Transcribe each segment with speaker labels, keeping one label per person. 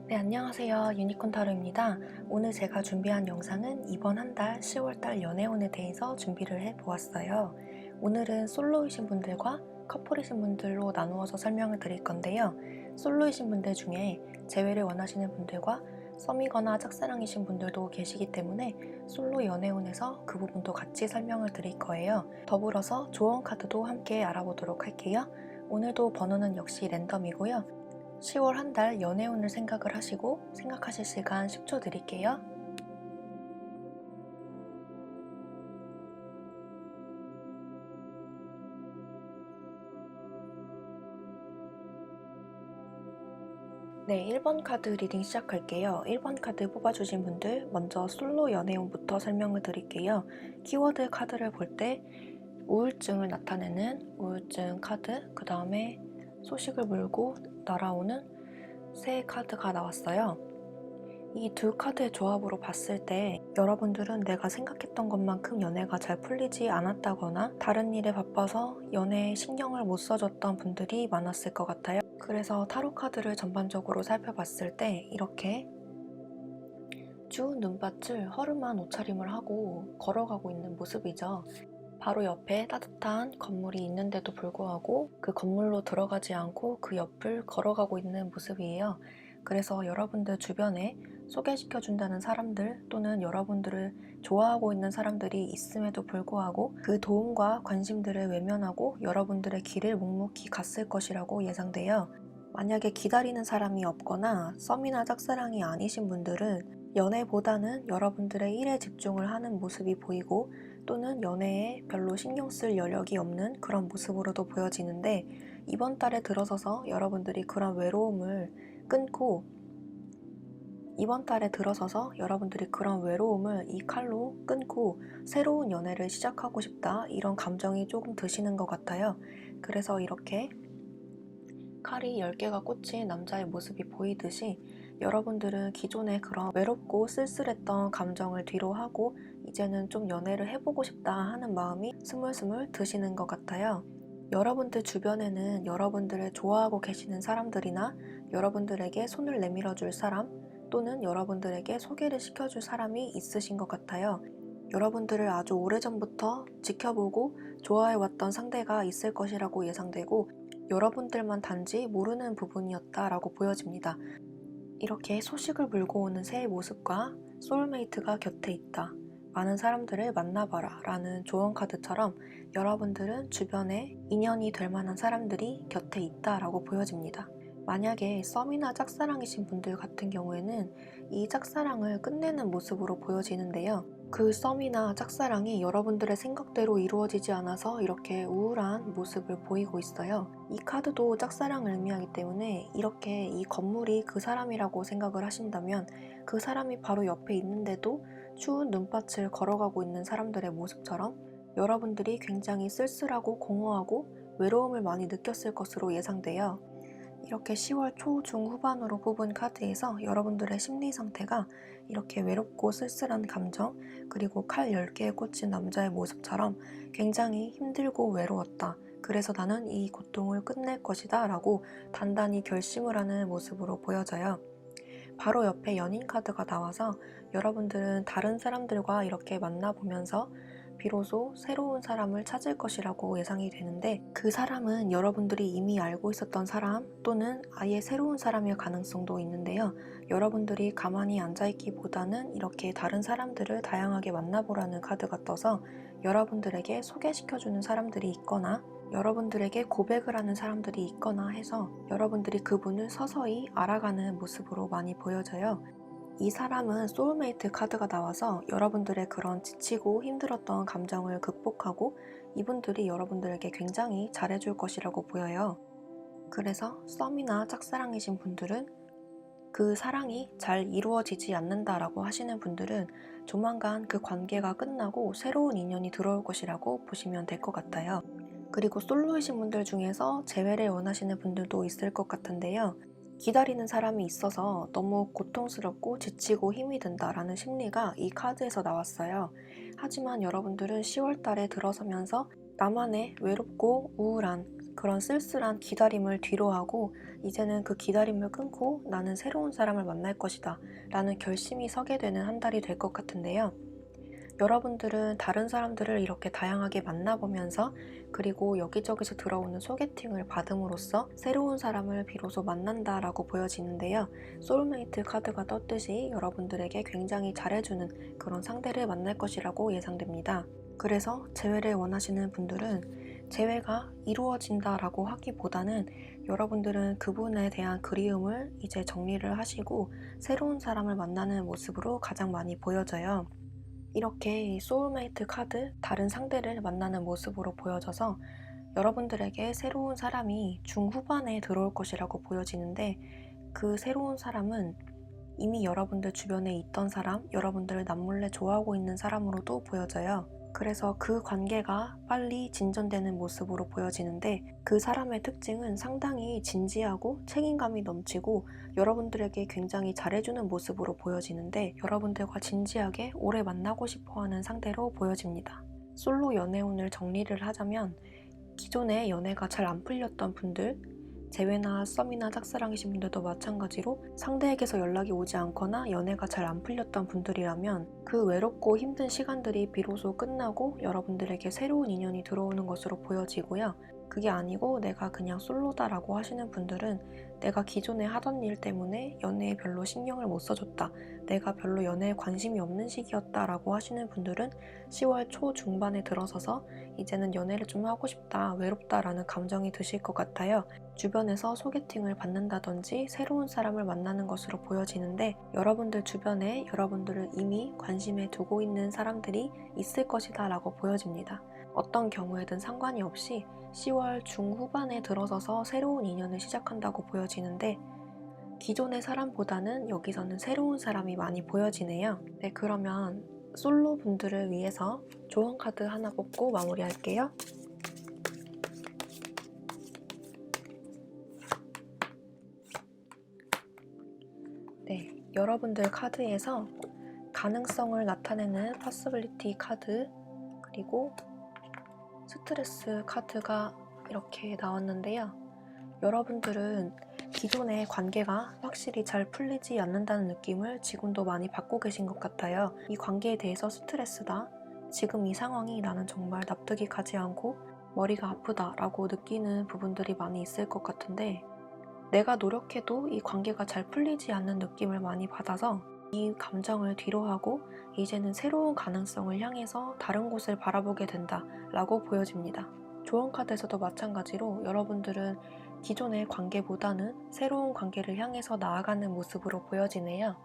Speaker 1: 네, 안녕하세요. 유니콘 타로입니다. 오늘 제가 준비한 영상은 이번 한 달 10월달 연애운에 대해서 준비를 해보았어요. 오늘은 솔로이신 분들과 커플이신 분들로 나누어서 설명을 드릴 건데요. 솔로이신 분들 중에 재회를 원하시는 분들과 썸이거나 짝사랑이신 분들도 계시기 때문에 솔로 연애운에서 그 부분도 같이 설명을 드릴 거예요. 더불어서 조언 카드도 함께 알아보도록 할게요. 오늘도 번호는 역시 랜덤이고요. 10월 한 달 연애운을 생각을 하시고 생각하실 시간 10초 드릴게요. 네, 1번 카드 리딩 시작할게요. 1번 카드 뽑아주신 분들 먼저 솔로 연애운부터 설명을 드릴게요. 키워드 카드를 볼 때 우울증을 나타내는 우울증 카드, 그 다음에 소식을 물고 날아오는 새 카드가 나왔어요. 이 두 카드의 조합으로 봤을 때 여러분들은 내가 생각했던 것만큼 연애가 잘 풀리지 않았다거나 다른 일에 바빠서 연애에 신경을 못 써줬던 분들이 많았을 것 같아요. 그래서 타로 카드를 전반적으로 살펴봤을 때 이렇게 주 눈밭을 허름한 옷차림을 하고 걸어가고 있는 모습이죠. 바로 옆에 따뜻한 건물이 있는데도 불구하고 그 건물로 들어가지 않고 그 옆을 걸어가고 있는 모습이에요. 그래서 여러분들 주변에 소개시켜준다는 사람들 또는 여러분들을 좋아하고 있는 사람들이 있음에도 불구하고 그 도움과 관심들을 외면하고 여러분들의 길을 묵묵히 갔을 것이라고 예상돼요. 만약에 기다리는 사람이 없거나 썸이나 짝사랑이 아니신 분들은 연애보다는 여러분들의 일에 집중을 하는 모습이 보이고 또는 연애에 별로 신경 쓸 여력이 없는 그런 모습으로도 보여지는데 이번 달에 들어서서 여러분들이 그런 외로움을 끊고 이 칼로 끊고 새로운 연애를 시작하고 싶다 이런 감정이 조금 드시는 것 같아요. 그래서 이렇게 칼이 10개가 꽂힌 남자의 모습이 보이듯이 여러분들은 기존에 그런 외롭고 쓸쓸했던 감정을 뒤로하고 이제는 좀 연애를 해보고 싶다 하는 마음이 스물스물 드시는 것 같아요. 여러분들 주변에는 여러분들을 좋아하고 계시는 사람들이나 여러분들에게 손을 내밀어 줄 사람 또는 여러분들에게 소개를 시켜줄 사람이 있으신 것 같아요. 여러분들을 아주 오래전부터 지켜보고 좋아해왔던 상대가 있을 것이라고 예상되고 여러분들만 단지 모르는 부분이었다라고 보여집니다. 이렇게 소식을 물고 오는 새의 모습과 소울메이트가 곁에 있다. 많은 사람들을 만나봐라 라는 조언 카드처럼 여러분들은 주변에 인연이 될 만한 사람들이 곁에 있다라고 보여집니다. 만약에 썸이나 짝사랑이신 분들 같은 경우에는 이 짝사랑을 끝내는 모습으로 보여지는데요. 그 썸이나 짝사랑이 여러분들의 생각대로 이루어지지 않아서 이렇게 우울한 모습을 보이고 있어요. 이 카드도 짝사랑을 의미하기 때문에 이렇게 이 건물이 그 사람이라고 생각을 하신다면 그 사람이 바로 옆에 있는데도 추운 눈밭을 걸어가고 있는 사람들의 모습처럼 여러분들이 굉장히 쓸쓸하고 공허하고 외로움을 많이 느꼈을 것으로 예상돼요. 이렇게 10월 초, 중, 후반으로 뽑은 카드에서 여러분들의 심리 상태가 이렇게 외롭고 쓸쓸한 감정, 그리고 칼 10개에 꽂힌 남자의 모습처럼 굉장히 힘들고 외로웠다. 그래서 나는 이 고통을 끝낼 것이다 라고 단단히 결심을 하는 모습으로 보여져요. 바로 옆에 연인 카드가 나와서 여러분들은 다른 사람들과 이렇게 만나보면서 비로소 새로운 사람을 찾을 것이라고 예상이 되는데 그 사람은 여러분들이 이미 알고 있었던 사람 또는 아예 새로운 사람일 가능성도 있는데요. 여러분들이 가만히 앉아있기보다는 이렇게 다른 사람들을 다양하게 만나보라는 카드가 떠서 여러분들에게 소개시켜주는 사람들이 있거나 여러분들에게 고백을 하는 사람들이 있거나 해서 여러분들이 그분을 서서히 알아가는 모습으로 많이 보여져요. 이 사람은 소울메이트 카드가 나와서 여러분들의 그런 지치고 힘들었던 감정을 극복하고 이분들이 여러분들에게 굉장히 잘해줄 것이라고 보여요. 그래서 썸이나 짝사랑이신 분들은 그 사랑이 잘 이루어지지 않는다라고 하시는 분들은 조만간 그 관계가 끝나고 새로운 인연이 들어올 것이라고 보시면 될 것 같아요. 그리고 솔로이신 분들 중에서 재회를 원하시는 분들도 있을 것 같은데요. 기다리는 사람이 있어서 너무 고통스럽고 지치고 힘이 든다라는 심리가 이 카드에서 나왔어요. 하지만 여러분들은 10월 달에 들어서면서 나만의 외롭고 우울한 그런 쓸쓸한 기다림을 뒤로하고 이제는 그 기다림을 끊고 나는 새로운 사람을 만날 것이다 라는 결심이 서게 되는 한 달이 될 것 같은데요. 여러분들은 다른 사람들을 이렇게 다양하게 만나보면서 그리고 여기저기서 들어오는 소개팅을 받음으로써 새로운 사람을 비로소 만난다라고 보여지는데요. 소울메이트 카드가 떴듯이 여러분들에게 굉장히 잘해주는 그런 상대를 만날 것이라고 예상됩니다. 그래서 재회를 원하시는 분들은 재회가 이루어진다라고 하기보다는 여러분들은 그분에 대한 그리움을 이제 정리를 하시고 새로운 사람을 만나는 모습으로 가장 많이 보여져요. 이렇게 소울메이트 카드, 다른 상대를 만나는 모습으로 보여져서 여러분들에게 새로운 사람이 중후반에 들어올 것이라고 보여지는데 그 새로운 사람은 이미 여러분들 주변에 있던 사람, 여러분들을 남몰래 좋아하고 있는 사람으로도 보여져요. 그래서 그 관계가 빨리 진전되는 모습으로 보여지는데 그 사람의 특징은 상당히 진지하고 책임감이 넘치고 여러분들에게 굉장히 잘해주는 모습으로 보여지는데 여러분들과 진지하게 오래 만나고 싶어하는 상대로 보여집니다. 솔로 연애운을 정리를 하자면 기존에 연애가 잘 안 풀렸던 분들, 재회나 썸이나 짝사랑이신 분들도 마찬가지로 상대에게서 연락이 오지 않거나 연애가 잘 안 풀렸던 분들이라면 그 외롭고 힘든 시간들이 비로소 끝나고 여러분들에게 새로운 인연이 들어오는 것으로 보여지고요. 그게 아니고 내가 그냥 솔로다라고 하시는 분들은 내가 기존에 하던 일 때문에 연애에 별로 신경을 못 써줬다. 내가 별로 연애에 관심이 없는 시기였다라고 하시는 분들은 10월 초 중반에 들어서서 이제는 연애를 좀 하고 싶다, 외롭다라는 감정이 드실 것 같아요. 주변에서 소개팅을 받는다든지 새로운 사람을 만나는 것으로 보여지는데 여러분들 주변에 여러분들을 이미 관심에 두고 있는 사람들이 있을 것이다 라고 보여집니다. 어떤 경우에든 상관이 없이 10월 중후반에 들어서서 새로운 인연을 시작한다고 보여지는데 기존의 사람보다는 여기서는 새로운 사람이 많이 보여지네요. 네, 그러면 솔로 분들을 위해서 조언 카드 하나 뽑고 마무리할게요. 네, 여러분들 카드에서 가능성을 나타내는 possibility 카드, 그리고 스트레스 카드가 이렇게 나왔는데요. 여러분들은 기존의 관계가 확실히 잘 풀리지 않는다는 느낌을 지금도 많이 받고 계신 것 같아요. 이 관계에 대해서 스트레스다. 지금 이 상황이 나는 정말 납득이 가지 않고 머리가 아프다 라고 느끼는 부분들이 많이 있을 것 같은데 내가 노력해도 이 관계가 잘 풀리지 않는 느낌을 많이 받아서 이 감정을 뒤로하고 이제는 새로운 가능성을 향해서 다른 곳을 바라보게 된다 라고 보여집니다. 조언 카드에서도 마찬가지로 여러분들은 기존의 관계보다는 새로운 관계를 향해서 나아가는 모습으로 보여지네요.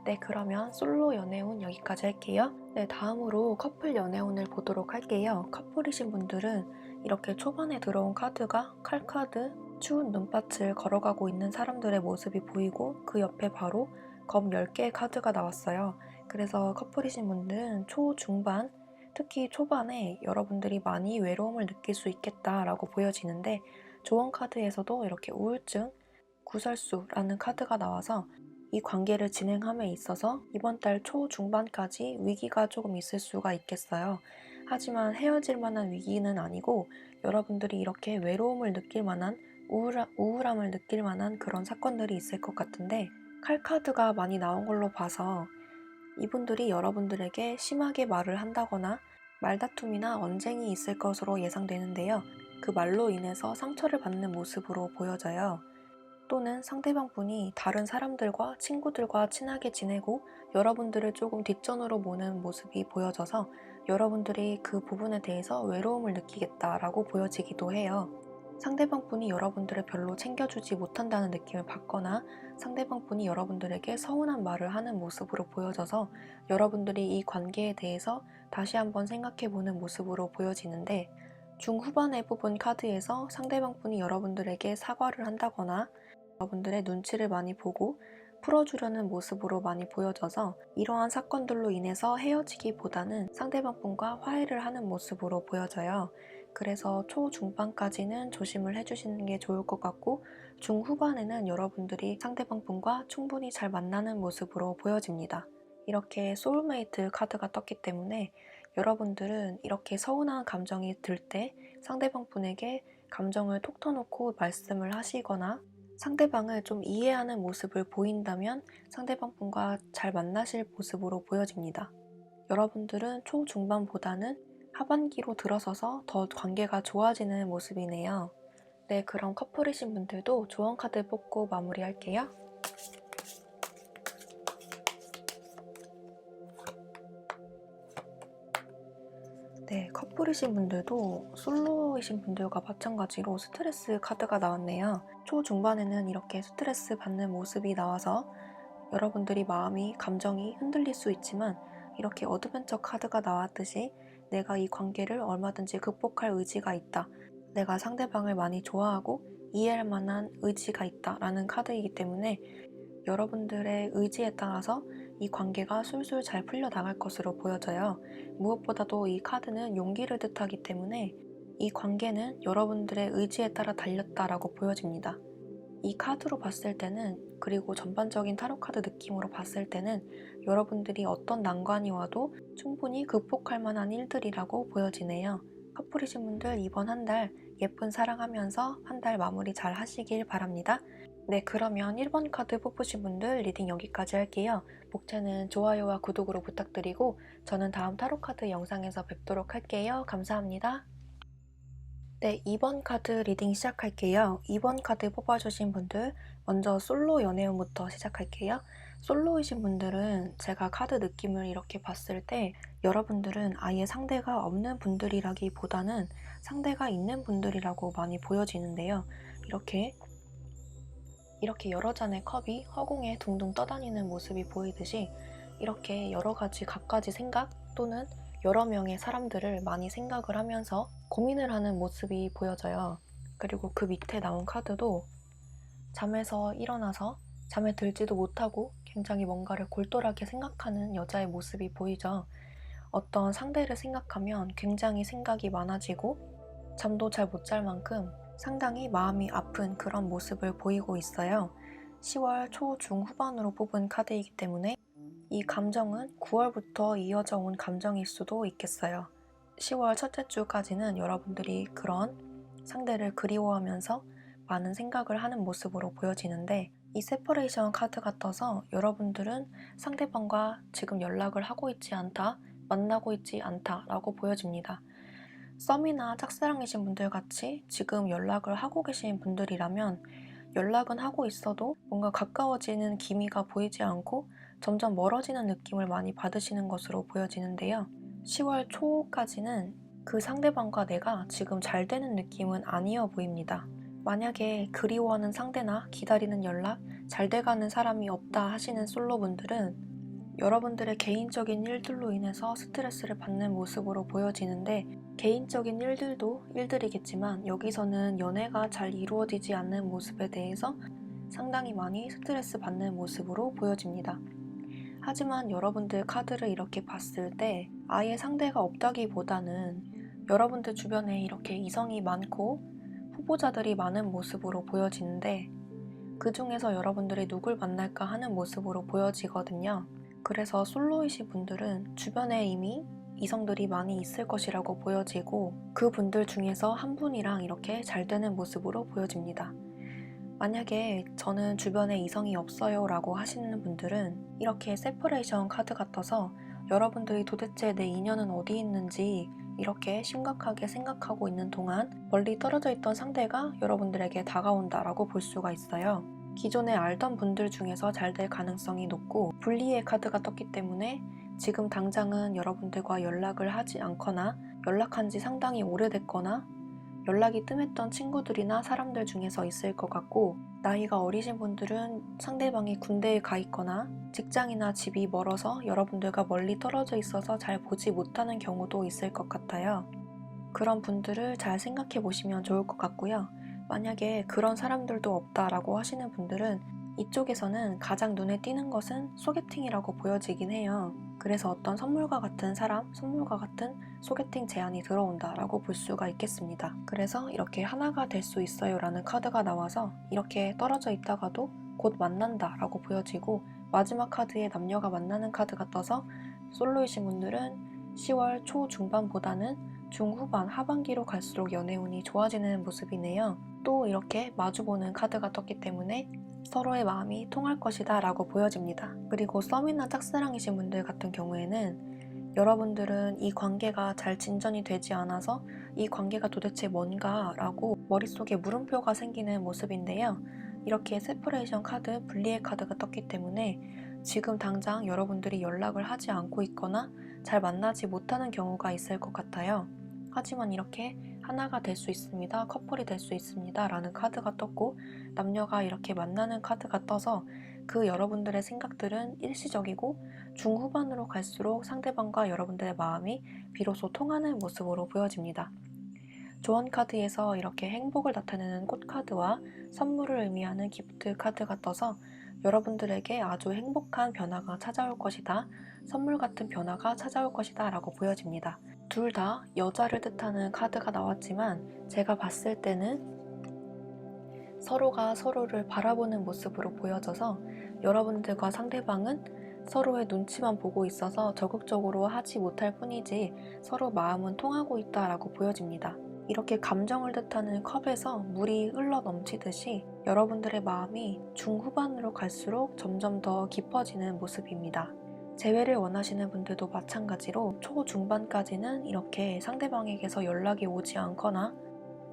Speaker 1: 네, 그러면 솔로 연애운 여기까지 할게요. 네, 다음으로 커플 연애운을 보도록 할게요. 커플이신 분들은 이렇게 초반에 들어온 카드가 칼카드, 추운 눈밭을 걸어가고 있는 사람들의 모습이 보이고 그 옆에 바로 검 10개의 카드가 나왔어요. 그래서 커플이신 분들은 초중반, 특히 초반에 여러분들이 많이 외로움을 느낄 수 있겠다라고 보여지는데 조언 카드에서도 이렇게 우울증, 구설수라는 카드가 나와서 이 관계를 진행함에 있어서 이번 달 초중반까지 위기가 조금 있을 수가 있겠어요. 하지만 헤어질 만한 위기는 아니고 여러분들이 이렇게 외로움을 느낄 만한 우울함을 느낄 만한 그런 사건들이 있을 것 같은데 칼카드가 많이 나온 걸로 봐서 이분들이 여러분들에게 심하게 말을 한다거나 말다툼이나 언쟁이 있을 것으로 예상되는데요. 그 말로 인해서 상처를 받는 모습으로 보여져요. 또는 상대방 분이 다른 사람들과 친구들과 친하게 지내고 여러분들을 조금 뒷전으로 모는 모습이 보여져서 여러분들이 그 부분에 대해서 외로움을 느끼겠다라고 보여지기도 해요. 상대방 분이 여러분들을 별로 챙겨주지 못한다는 느낌을 받거나 상대방 분이 여러분들에게 서운한 말을 하는 모습으로 보여져서 여러분들이 이 관계에 대해서 다시 한번 생각해보는 모습으로 보여지는데 중후반에 뽑은 카드에서 상대방 분이 여러분들에게 사과를 한다거나 여러분들의 눈치를 많이 보고 풀어주려는 모습으로 많이 보여져서 이러한 사건들로 인해서 헤어지기보다는 상대방 분과 화해를 하는 모습으로 보여져요. 그래서 초중반까지는 조심을 해주시는 게 좋을 것 같고 중후반에는 여러분들이 상대방 분과 충분히 잘 만나는 모습으로 보여집니다. 이렇게 소울메이트 카드가 떴기 때문에 여러분들은 이렇게 서운한 감정이 들 때 상대방 분에게 감정을 톡 터놓고 말씀을 하시거나 상대방을 좀 이해하는 모습을 보인다면 상대방분과 잘 만나실 모습으로 보여집니다. 여러분들은 초중반보다는 하반기로 들어서서 더 관계가 좋아지는 모습이네요. 네, 그럼 커플이신 분들도 조언 카드 뽑고 마무리할게요. 네, 커플이신 분들도 솔로이신 분들과 마찬가지로 스트레스 카드가 나왔네요. 초중반에는 이렇게 스트레스 받는 모습이 나와서 여러분들이 감정이 흔들릴 수 있지만 이렇게 어드벤처 카드가 나왔듯이 내가 이 관계를 얼마든지 극복할 의지가 있다. 내가 상대방을 많이 좋아하고 이해할 만한 의지가 있다 라는 카드이기 때문에 여러분들의 의지에 따라서 이 관계가 술술 잘 풀려나갈 것으로 보여져요. 무엇보다도 이 카드는 용기를 뜻하기 때문에 이 관계는 여러분들의 의지에 따라 달렸다라고 보여집니다. 이 카드로 봤을 때는, 그리고 전반적인 타로 카드 느낌으로 봤을 때는 여러분들이 어떤 난관이 와도 충분히 극복할 만한 일들이라고 보여지네요. 커플이신 분들 이번 한 달 예쁜 사랑하면서 한 달 마무리 잘 하시길 바랍니다. 네, 그러면 1번 카드 뽑으신 분들 리딩 여기까지 할게요. 목차는 좋아요와 구독으로 부탁드리고 저는 다음 타로 카드 영상에서 뵙도록 할게요. 감사합니다. 네, 2번 카드 리딩 시작할게요. 2번 카드 뽑아주신 분들 먼저 솔로 연애운부터 시작할게요. 솔로이신 분들은 제가 카드 느낌을 이렇게 봤을 때 여러분들은 아예 상대가 없는 분들이라기보다는 상대가 있는 분들이라고 많이 보여지는데요. 이렇게 여러 잔의 컵이 허공에 둥둥 떠다니는 모습이 보이듯이 이렇게 여러 가지 갖가지 생각 또는 여러 명의 사람들을 많이 생각을 하면서 고민을 하는 모습이 보여져요. 그리고 그 밑에 나온 카드도 잠에서 일어나서 잠에 들지도 못하고 굉장히 뭔가를 골똘하게 생각하는 여자의 모습이 보이죠. 어떤 상대를 생각하면 굉장히 생각이 많아지고 잠도 잘 못 잘 만큼 상당히 마음이 아픈 그런 모습을 보이고 있어요. 10월 초 중후반으로 뽑은 카드이기 때문에 이 감정은 9월부터 이어져 온 감정일 수도 있겠어요. 10월 첫째 주까지는 여러분들이 그런 상대를 그리워하면서 많은 생각을 하는 모습으로 보여지는데 이 세퍼레이션 카드가 떠서 여러분들은 상대방과 지금 연락을 하고 있지 않다, 만나고 있지 않다 라고 보여집니다. 썸이나 짝사랑이신 분들 같이 지금 연락을 하고 계신 분들이라면 연락은 하고 있어도 뭔가 가까워지는 기미가 보이지 않고 점점 멀어지는 느낌을 많이 받으시는 것으로 보여지는데요. 10월 초까지는 그 상대방과 내가 지금 잘 되는 느낌은 아니어 보입니다. 만약에 그리워하는 상대나 기다리는 연락, 잘 돼가는 사람이 없다 하시는 솔로분들은 여러분들의 개인적인 일들로 인해서 스트레스를 받는 모습으로 보여지는데 개인적인 일들도 일들이겠지만 여기서는 연애가 잘 이루어지지 않는 모습에 대해서 상당히 많이 스트레스 받는 모습으로 보여집니다. 하지만 여러분들 카드를 이렇게 봤을 때 아예 상대가 없다기보다는 여러분들 주변에 이렇게 이성이 많고 후보자들이 많은 모습으로 보여지는데 그 중에서 여러분들이 누굴 만날까 하는 모습으로 보여지거든요. 그래서 솔로이신 분들은 주변에 이미 이성들이 많이 있을 것이라고 보여지고 그 분들 중에서 한 분이랑 이렇게 잘 되는 모습으로 보여집니다. 만약에 저는 주변에 이성이 없어요 라고 하시는 분들은 이렇게 세퍼레이션 카드가 떠서 여러분들이 도대체 내 인연은 어디 있는지 이렇게 심각하게 생각하고 있는 동안 멀리 떨어져 있던 상대가 여러분들에게 다가온다 라고 볼 수가 있어요. 기존에 알던 분들 중에서 잘 될 가능성이 높고 분리의 카드가 떴기 때문에 지금 당장은 여러분들과 연락을 하지 않거나 연락한 지 상당히 오래됐거나 연락이 뜸했던 친구들이나 사람들 중에서 있을 것 같고 나이가 어리신 분들은 상대방이 군대에 가 있거나 직장이나 집이 멀어서 여러분들과 멀리 떨어져 있어서 잘 보지 못하는 경우도 있을 것 같아요. 그런 분들을 잘 생각해 보시면 좋을 것 같고요. 만약에 그런 사람들도 없다라고 하시는 분들은 이쪽에서는 가장 눈에 띄는 것은 소개팅이라고 보여지긴 해요. 그래서 어떤 선물과 같은 사람, 선물과 같은 소개팅 제안이 들어온다라고 볼 수가 있겠습니다. 그래서 이렇게 하나가 될 수 있어요 라는 카드가 나와서 이렇게 떨어져 있다가도 곧 만난다 라고 보여지고 마지막 카드에 남녀가 만나는 카드가 떠서 솔로이신 분들은 10월 초 중반보다는 중후반, 하반기로 갈수록 연애운이 좋아지는 모습이네요. 또 이렇게 마주보는 카드가 떴기 때문에 서로의 마음이 통할 것이다 라고 보여집니다. 그리고 썸이나 짝사랑이신 분들 같은 경우에는 여러분들은 이 관계가 잘 진전이 되지 않아서 이 관계가 도대체 뭔가 라고 머릿속에 물음표가 생기는 모습인데요. 이렇게 세퍼레이션 카드, 분리의 카드가 떴기 때문에 지금 당장 여러분들이 연락을 하지 않고 있거나 잘 만나지 못하는 경우가 있을 것 같아요. 하지만 이렇게 하나가 될 수 있습니다, 커플이 될 수 있습니다 라는 카드가 떴고, 남녀가 이렇게 만나는 카드가 떠서 그 여러분들의 생각들은 일시적이고 중후반으로 갈수록 상대방과 여러분들의 마음이 비로소 통하는 모습으로 보여집니다. 조언 카드에서 이렇게 행복을 나타내는 꽃 카드와 선물을 의미하는 기프트 카드가 떠서 여러분들에게 아주 행복한 변화가 찾아올 것이다, 선물 같은 변화가 찾아올 것이다 라고 보여집니다. 둘 다 여자를 뜻하는 카드가 나왔지만 제가 봤을 때는 서로가 서로를 바라보는 모습으로 보여져서 여러분들과 상대방은 서로의 눈치만 보고 있어서 적극적으로 하지 못할 뿐이지 서로 마음은 통하고 있다라고 보여집니다. 이렇게 감정을 뜻하는 컵에서 물이 흘러 넘치듯이 여러분들의 마음이 중후반으로 갈수록 점점 더 깊어지는 모습입니다. 재회를 원하시는 분들도 마찬가지로 초중반까지는 이렇게 상대방에게서 연락이 오지 않거나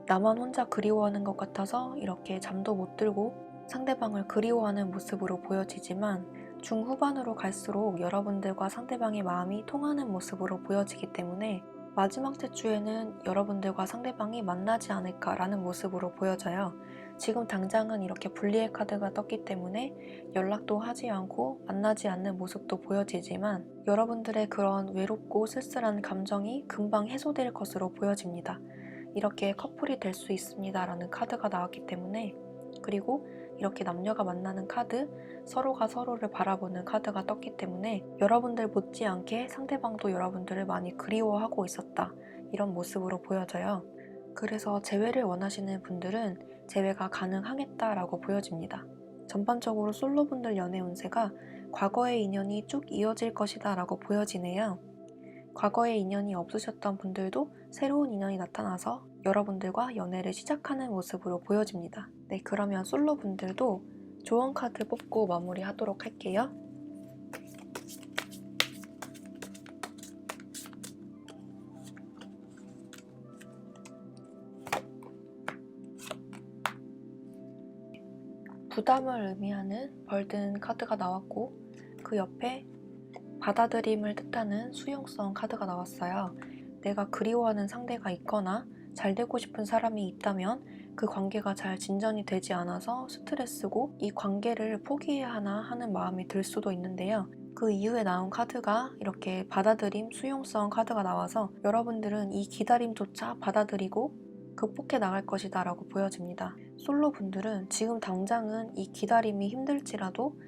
Speaker 1: 나만 혼자 그리워하는 것 같아서 이렇게 잠도 못 들고 상대방을 그리워하는 모습으로 보여지지만 중후반으로 갈수록 여러분들과 상대방의 마음이 통하는 모습으로 보여지기 때문에 마지막 주에는 여러분들과 상대방이 만나지 않을까라는 모습으로 보여져요. 지금 당장은 이렇게 분리의 카드가 떴기 때문에 연락도 하지 않고 만나지 않는 모습도 보여지지만 여러분들의 그런 외롭고 쓸쓸한 감정이 금방 해소될 것으로 보여집니다. 이렇게 커플이 될 수 있습니다 라는 카드가 나왔기 때문에, 그리고 이렇게 남녀가 만나는 카드, 서로가 서로를 바라보는 카드가 떴기 때문에 여러분들 못지않게 상대방도 여러분들을 많이 그리워하고 있었다, 이런 모습으로 보여져요. 그래서 재회를 원하시는 분들은 재회가 가능하겠다라고 보여집니다. 전반적으로 솔로분들 연애 운세가 과거의 인연이 쭉 이어질 것이다 라고 보여지네요. 과거에 인연이 없으셨던 분들도 새로운 인연이 나타나서 여러분들과 연애를 시작하는 모습으로 보여집니다. 네, 그러면 솔로분들도 조언 카드 뽑고 마무리하도록 할게요. 부담을 의미하는 벌든 카드가 나왔고, 그 옆에 받아들임을 뜻하는 수용성 카드가 나왔어요. 내가 그리워하는 상대가 있거나 잘 되고 싶은 사람이 있다면 그 관계가 잘 진전이 되지 않아서 스트레스고 이 관계를 포기해야 하나 하는 마음이 들 수도 있는데요. 그 이후에 나온 카드가 이렇게 받아들임, 수용성 카드가 나와서 여러분들은 이 기다림조차 받아들이고 극복해 나갈 것이다 라고 보여집니다. 솔로 분들은 지금 당장은 이 기다림이 힘들지라도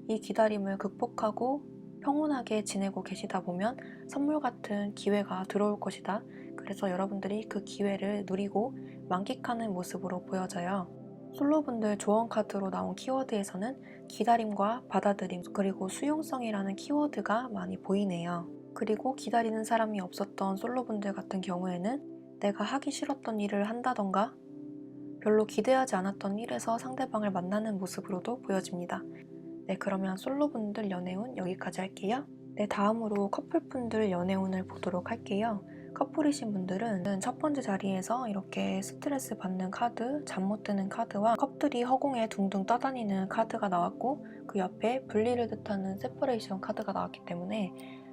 Speaker 1: 이 기다림을 극복하고 평온하게 지내고 계시다 보면 선물 같은 기회가 들어올 것이다. 그래서 여러분들이 그 기회를 누리고 만끽하는 모습으로 보여져요. 솔로분들 조언 카드로 나온 키워드에서는 기다림과 받아들임, 그리고 수용성이라는 키워드가 많이 보이네요. 그리고 기다리는 사람이 없었던 솔로분들 같은 경우에는 내가 하기 싫었던 일을 한다던가 별로 기대하지 않았던 일에서 상대방을 만나는 모습으로도 보여집니다. 네, 그러면 솔로분들 연애운 여기까지 할게요. 네, 다음으로 커플분들 연애운을 보도록 할게요. 커플이신 분들은 첫 번째 자리에서 이렇게 스트레스 받는 카드, 잠 못 드는 카드와 컵들이 허공에 둥둥 떠다니는 카드가 나왔고, 그 옆에 분리를 뜻하는 세퍼레이션 카드가 나왔기 때문에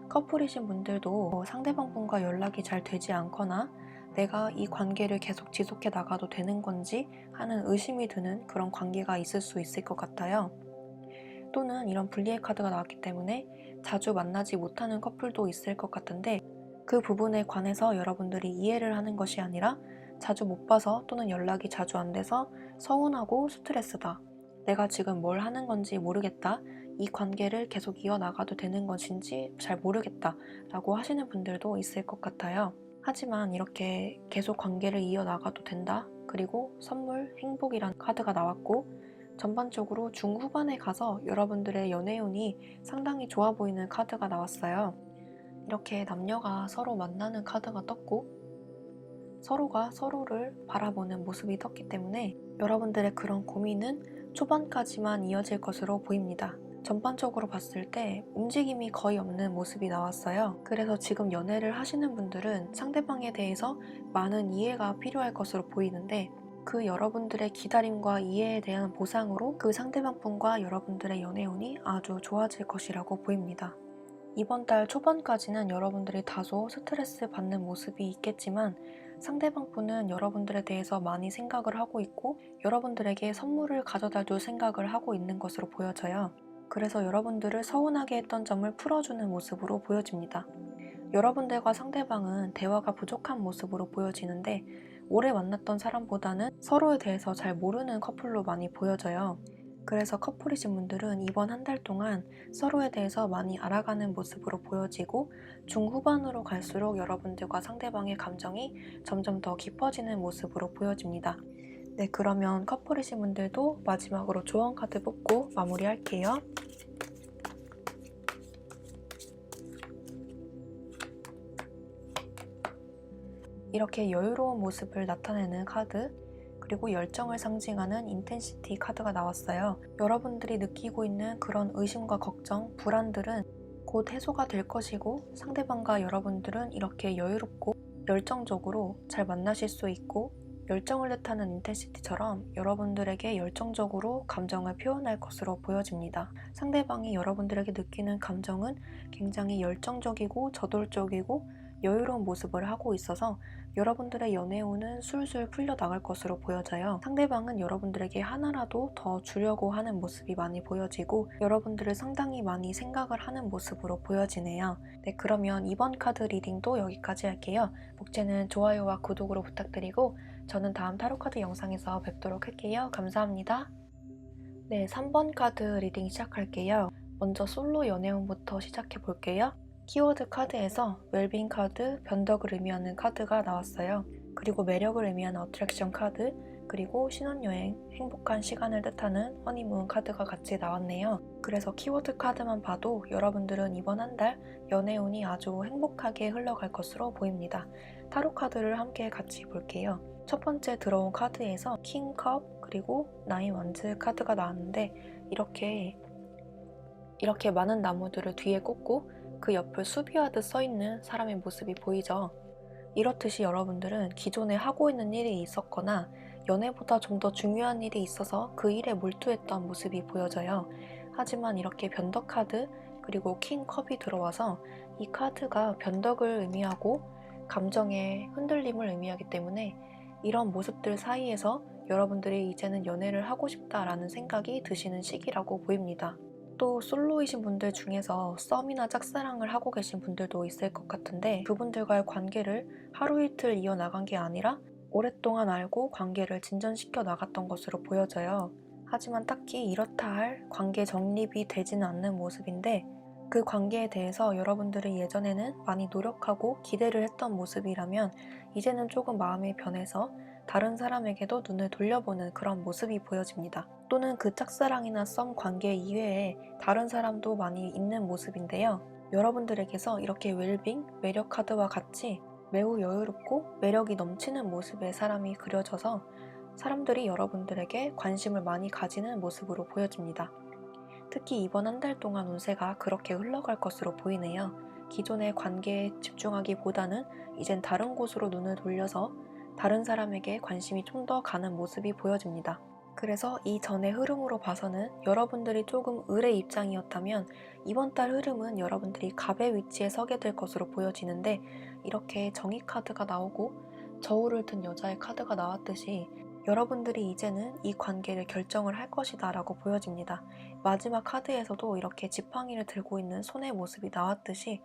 Speaker 1: 커플이신 분들도 상대방 분과 연락이 잘 되지 않거나 내가 이 관계를 계속 지속해 나가도 되는 건지 하는 의심이 드는 그런 관계가 있을 수 있을 것 같아요. 또는 이런 분리의 카드가 나왔기 때문에 자주 만나지 못하는 커플도 있을 것 같은데, 그 부분에 관해서 여러분들이 이해를 하는 것이 아니라 자주 못 봐서 또는 연락이 자주 안 돼서 서운하고 스트레스다, 내가 지금 뭘 하는 건지 모르겠다, 이 관계를 계속 이어나가도 되는 것인지 잘 모르겠다 라고 하시는 분들도 있을 것 같아요. 하지만 이렇게 계속 관계를 이어나가도 된다, 그리고 선물, 행복이란 카드가 나왔고, 전반적으로 중후반에 가서 여러분들의 연애운이 상당히 좋아 보이는 카드가 나왔어요. 이렇게 남녀가 서로 만나는 카드가 떴고, 서로가 서로를 바라보는 모습이 떴기 때문에 여러분들의 그런 고민은 초반까지만 이어질 것으로 보입니다. 전반적으로 봤을 때 움직임이 거의 없는 모습이 나왔어요. 그래서 지금 연애를 하시는 분들은 상대방에 대해서 많은 이해가 필요할 것으로 보이는데, 그 여러분들의 기다림과 이해에 대한 보상으로 그 상대방분과 여러분들의 연애운이 아주 좋아질 것이라고 보입니다. 이번 달 초반까지는 여러분들이 다소 스트레스 받는 모습이 있겠지만, 상대방분은 여러분들에 대해서 많이 생각을 하고 있고 여러분들에게 선물을 가져다 줄 생각을 하고 있는 것으로 보여져요. 그래서 여러분들을 서운하게 했던 점을 풀어주는 모습으로 보여집니다. 여러분들과 상대방은 대화가 부족한 모습으로 보여지는데, 오래 만났던 사람보다는 서로에 대해서 잘 모르는 커플로 많이 보여져요. 그래서 커플이신 분들은 이번 한 달 동안 서로에 대해서 많이 알아가는 모습으로 보여지고, 중후반으로 갈수록 여러분들과 상대방의 감정이 점점 더 깊어지는 모습으로 보여집니다. 네, 그러면 커플이신 분들도 마지막으로 조언 카드 뽑고 마무리할게요. 이렇게 여유로운 모습을 나타내는 카드, 그리고 열정을 상징하는 인텐시티 카드가 나왔어요. 여러분들이 느끼고 있는 그런 의심과 걱정, 불안들은 곧 해소가 될 것이고, 상대방과 여러분들은 이렇게 여유롭고 열정적으로 잘 만나실 수 있고, 열정을 뜻하는 인텐시티처럼 여러분들에게 열정적으로 감정을 표현할 것으로 보여집니다. 상대방이 여러분들에게 느끼는 감정은 굉장히 열정적이고 저돌적이고 여유로운 모습을 하고 있어서 여러분들의 연애운은 술술 풀려나갈 것으로 보여져요. 상대방은 여러분들에게 하나라도 더 주려고 하는 모습이 많이 보여지고 여러분들을 상당히 많이 생각을 하는 모습으로 보여지네요. 네, 그러면 이번 카드 리딩도 여기까지 할게요. 목재는 좋아요와 구독으로 부탁드리고 저는 다음 타로카드 영상에서 뵙도록 할게요. 감사합니다. 네, 3번 카드 리딩 시작할게요. 먼저 솔로 연애운부터 시작해 볼게요. 키워드 카드에서 웰빙 카드, 변덕을 의미하는 카드가 나왔어요. 그리고 매력을 의미하는 어트랙션 카드, 그리고 신혼여행, 행복한 시간을 뜻하는 허니문 카드가 같이 나왔네요. 그래서 키워드 카드만 봐도 여러분들은 이번 한 달 연애운이 아주 행복하게 흘러갈 것으로 보입니다. 타로 카드를 함께 같이 볼게요. 첫 번째 들어온 카드에서 킹컵, 그리고 나인 완즈 카드가 나왔는데, 이렇게 많은 나무들을 뒤에 꽂고 그 옆을 수비하듯 써있는 사람의 모습이 보이죠. 이렇듯이 여러분들은 기존에 하고 있는 일이 있었거나 연애보다 좀 더 중요한 일이 있어서 그 일에 몰두했던 모습이 보여져요. 하지만 이렇게 변덕 카드, 그리고 킹 컵이 들어와서 이 카드가 변덕을 의미하고 감정의 흔들림을 의미하기 때문에 이런 모습들 사이에서 여러분들이 이제는 연애를 하고 싶다라는 생각이 드시는 시기라고 보입니다. 또 솔로이신 분들 중에서 썸이나 짝사랑을 하고 계신 분들도 있을 것 같은데, 그분들과의 관계를 하루 이틀 이어나간 게 아니라 오랫동안 알고 관계를 진전시켜 나갔던 것으로 보여져요. 하지만 딱히 이렇다 할 관계 정립이 되지는 않는 모습인데, 그 관계에 대해서 여러분들이 예전에는 많이 노력하고 기대를 했던 모습이라면 이제는 조금 마음이 변해서 다른 사람에게도 눈을 돌려보는 그런 모습이 보여집니다. 또는 그 짝사랑이나 썸 관계 이외에 다른 사람도 많이 있는 모습인데요. 여러분들에게서 이렇게 웰빙, 매력 카드와 같이 매우 여유롭고 매력이 넘치는 모습의 사람이 그려져서 사람들이 여러분들에게 관심을 많이 가지는 모습으로 보여집니다. 특히 이번 한 달 동안 운세가 그렇게 흘러갈 것으로 보이네요. 기존의 관계에 집중하기보다는 이젠 다른 곳으로 눈을 돌려서 다른 사람에게 관심이 좀 더 가는 모습이 보여집니다. 그래서 이 전의 흐름으로 봐서는 여러분들이 조금 을의 입장이었다면 이번 달 흐름은 여러분들이 갑의 위치에 서게 될 것으로 보여지는데, 이렇게 정의 카드가 나오고 저울을 든 여자의 카드가 나왔듯이 여러분들이 이제는 이 관계를 결정을 할 것이다 라고 보여집니다. 마지막 카드에서도 이렇게 지팡이를 들고 있는 손의 모습이 나왔듯이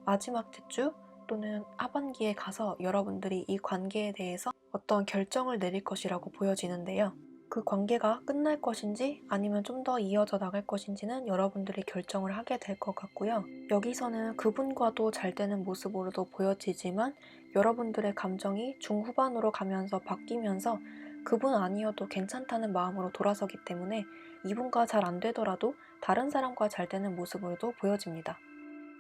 Speaker 1: 마지막 주 또는 하반기에 가서 여러분들이 이 관계에 대해서 어떤 결정을 내릴 것이라고 보여지는데요. 그 관계가 끝날 것인지 아니면 좀 더 이어져 나갈 것인지는 여러분들이 결정을 하게 될 것 같고요. 여기서는 그분과도 잘 되는 모습으로도 보여지지만 여러분들의 감정이 중후반으로 가면서 바뀌면서 그분 아니어도 괜찮다는 마음으로 돌아서기 때문에 이분과 잘 안 되더라도 다른 사람과 잘 되는 모습으로도 보여집니다.